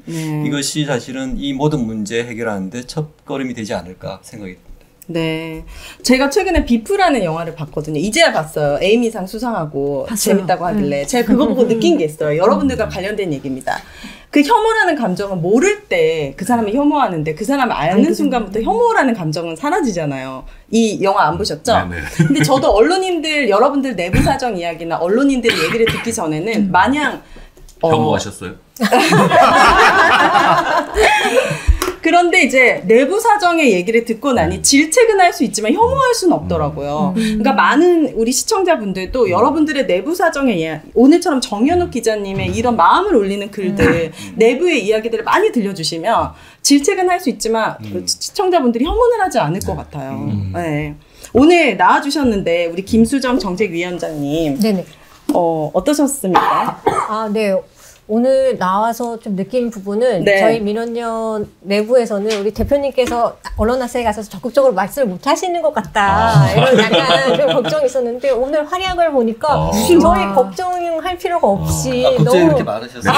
이것이 사실은 이 모든 문제 해결하는데 첫걸음이 되지 않을까 생각이 듭니다. 네. 제가 최근에 비프라는 영화를 봤거든요. 이제야 봤어요. 에이미상 수상하고 봤어요. 재밌다고 하길래. 제가 그거 보고 느낀 게 있어요. 여러분들과 관련된 얘기입니다. 그 혐오라는 감정은 모를 때 그 사람을 혐오하는데 그 사람을 아는 순간부터 혐오라는 감정은 사라지잖아요. 이 영화 안 보셨죠? 네네. 근데 저도 언론인들, 여러분들 내부 사정 이야기나 언론인들의 얘기를 듣기 전에는 마냥 혐오하셨어요? 그런데 이제 내부 사정의 얘기를 듣고 나니 질책은 할 수 있지만 혐오할 수는 없더라고요. 그러니까 많은 우리 시청자분들도 여러분들의 내부 사정의 오늘처럼 정현욱 기자님의 이런 마음을 울리는 글들, 내부의 이야기들을 많이 들려주시면 질책은 할 수 있지만 시청자분들이 혐오는 하지 않을 것 같아요. 네. 오늘 나와주셨는데 우리 김수정 정책위원장님 네네. 어떠셨습니까? 아, 네. 오늘 나와서 좀 느낀 부분은 저희 민원연 내부에서는 우리 대표님께서 언론학생에 가서 적극적으로 말씀을 못 하시는 것 같다. 이런 약간 좀 걱정이 있었는데 오늘 활약을 보니까 저희 걱정할 필요가 없이 갑자기 너무 이렇게 말하셨어요.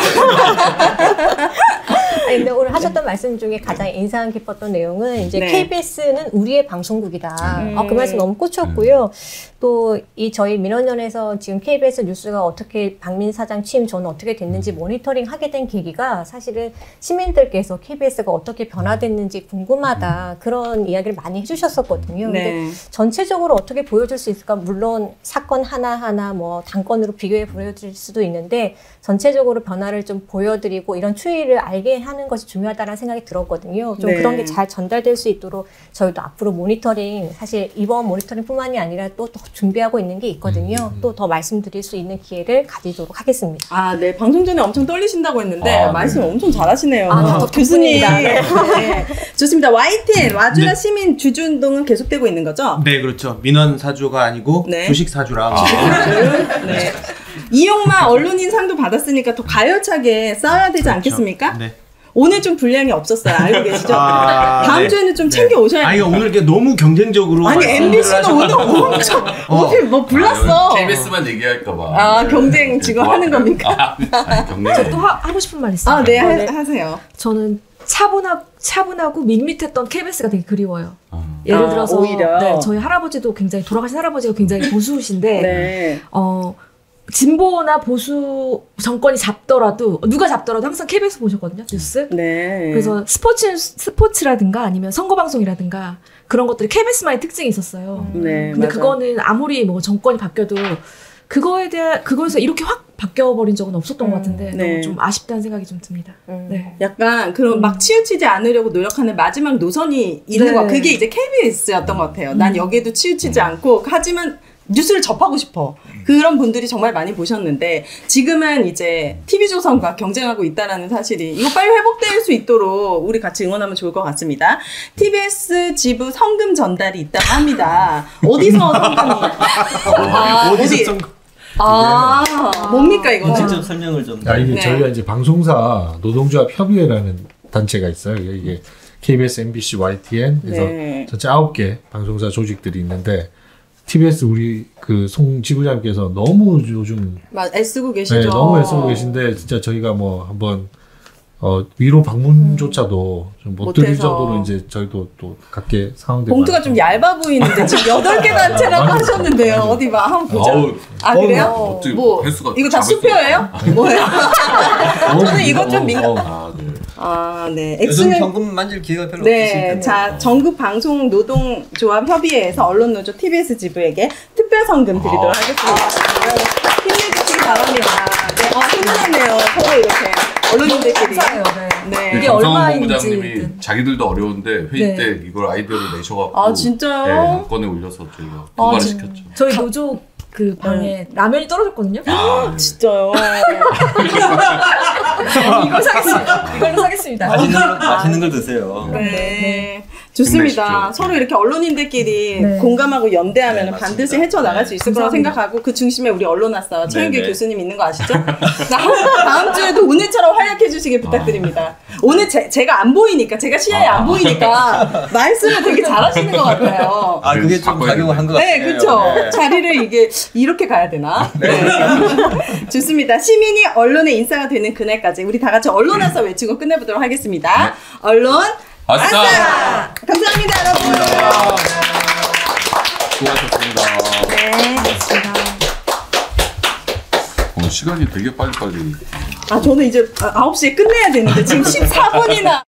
아니, 근데 오늘 하셨던 말씀 중에 가장 인상 깊었던 내용은 이제 KBS는 우리의 방송국이다. 그 말씀 너무 꽂혔고요. 또 이 저희 민원연에서 지금 KBS 뉴스가 어떻게 박민 사장 취임 전에 어떻게 됐는지 모니터링 하게 된 계기가 사실은 시민들께서 KBS가 어떻게 변화됐는지 궁금하다. 그런 이야기를 많이 해주셨었거든요. 근데 전체적으로 어떻게 보여줄 수 있을까? 물론 사건 하나하나 뭐 단건으로 비교해 보여줄 수도 있는데 전체적으로 변화를 좀 보여드리고 이런 추이를 알게 하는 것이 중요하다는 생각이 들었거든요. 좀 그런 게 잘 전달될 수 있도록 저희도 앞으로 모니터링, 사실 이번 모니터링뿐만이 아니라 또 준비하고 있는 게 있거든요. 또 더 말씀드릴 수 있는 기회를 가지도록 하겠습니다. 아, 네. 방송 전에 엄청 떨리신다고 했는데 말씀 엄청 잘하시네요. 교수님. 네. 좋습니다. YTN 와주라 시민 주주운동은 계속되고 있는 거죠? 네, 그렇죠. 민원 사주가 아니고 주식 사주라. 네. 이용마 언론인상도 받았으니까 더 가열차게 싸워야 되지 않겠습니까? 네. 오늘 좀 분량이 없었어요. 알고 계시죠? 다음 네. 주에는 좀 챙겨 오셔야 돼요. 오늘 이게 너무 경쟁적으로. 아니 MBC가 오늘 엄청 오늘 뭐 불났어. KBS만 얘기할까봐. 아 경쟁 지금 하는 겁니까? 경쟁. 저 또 하고 싶은 말 있어요. 아 네 하세요. 저는 차분하고 밋밋했던 KBS가 되게 그리워요. 예를 들어서 오히려? 네, 저희 할아버지도 굉장히 돌아가신 할아버지가 굉장히 보수신데 네. 진보나 보수 정권이 잡더라도 누가 잡더라도 항상 KBS 보셨거든요 뉴스. 네. 그래서 스포츠라든가 아니면 선거 방송이라든가 그런 것들이 KBS만의 특징이 있었어요. 네. 근데 맞아. 그거는 아무리 뭐 정권이 바뀌어도 그거에서 이렇게 확 바뀌어버린 적은 없었던 것 같은데 네. 너무 좀 아쉽다는 생각이 좀 듭니다. 네. 약간 그런 막 치우치지 않으려고 노력하는 마지막 노선이 있는 네. 거 그게 이제 KBS였던 것 같아요. 난 여기에도 치우치지 않고 하지만 뉴스를 접하고 싶어. 그런 분들이 정말 많이 보셨는데 지금은 이제 TV조선과 경쟁하고 있다라는 사실이 이거 빨리 회복될 수 있도록 우리 같이 응원하면 좋을 것 같습니다. TBS 지부 성금 전달이 있다고 합니다. 어디서 성금이? 어디서 성금? 뭡니까 이거? 직접 설명을 좀. 이게 네. 저희가 이제 방송사 노동조합 협의회라는 단체가 있어요. 이게 KBS, MBC, YTN 그래서 네. 전체 9개 방송사 조직들이 있는데 TBS 우리 그 송 지부장께서 너무 요즘 애쓰고 계시죠. 네, 너무 애쓰고 계신데 진짜 저희가 뭐 한번 위로 방문조차도 좀 못 드릴 못해서. 정도로 이제 저희도 또 각계 상황들 봉투가 좀 얇아 보이는데 지금 8개 단체라고 하셨는데요. 어디 봐 한번 보자. 그래요? 어떻게 뭐 횟수가 이거 다 잡을 수가 수표예요? 뭐예요? 저는 이거 좀 민감. 네. 요즘 X는 현금 만질 기회가 별로 네, 없으실 자 전국 방송 노동조합 협의회에서 언론노조 TBS 지부에게 특별 성금 드리도록 하겠습니다. 힘내주시기 바랍니다. 네, 힘내네요. 서로 이렇게 언론인들끼리. 감사해요. 네. 네. 이게 정성훈 얼마인지 본부장님이 자기들도 어려운데 회의 네. 때 이걸 아이디어를 내셔갖고 아, 진짜요? 네, 안건에 올려서 저희가 통과를 시켰죠. 저희 노조 그 방에 라면이 떨어졌거든요. 진짜요? 이걸 사겠습니다. 이걸로 사겠습니다. 맛있는 걸 드세요. 네. 좋습니다. 힘내시죠. 서로 이렇게 언론인들끼리 네. 공감하고 연대하면 네, 반드시 맞습니다. 헤쳐나갈 수 있을 거라고 감사합니다. 생각하고 그 중심에 우리 언론학사 최은규 네. 교수님 있는 거 아시죠? 다음 주에도 오늘처럼 활약해 주시길 부탁드립니다. 오늘 제가 안 보이니까 제가 시야에 안 보이니까 말씀을 되게 잘하시는 것 같아요. 그게 좀 바꿔야 작용을 한 것 같아요. 네, 그렇죠. 자리를 이게 이렇게 가야 되나? 네. 좋습니다. 시민이 언론의 인싸가 되는 그날까지 우리 다 같이 언론학사 외치고 끝내보도록 하겠습니다. 언론 아싸! 아싸! 감사합니다, 여러분. 수고하셨습니다. 네, 고맙습니다. 시간이 되게 빨리빨리. 저는 이제 9시에 끝내야 되는데 지금 14분이나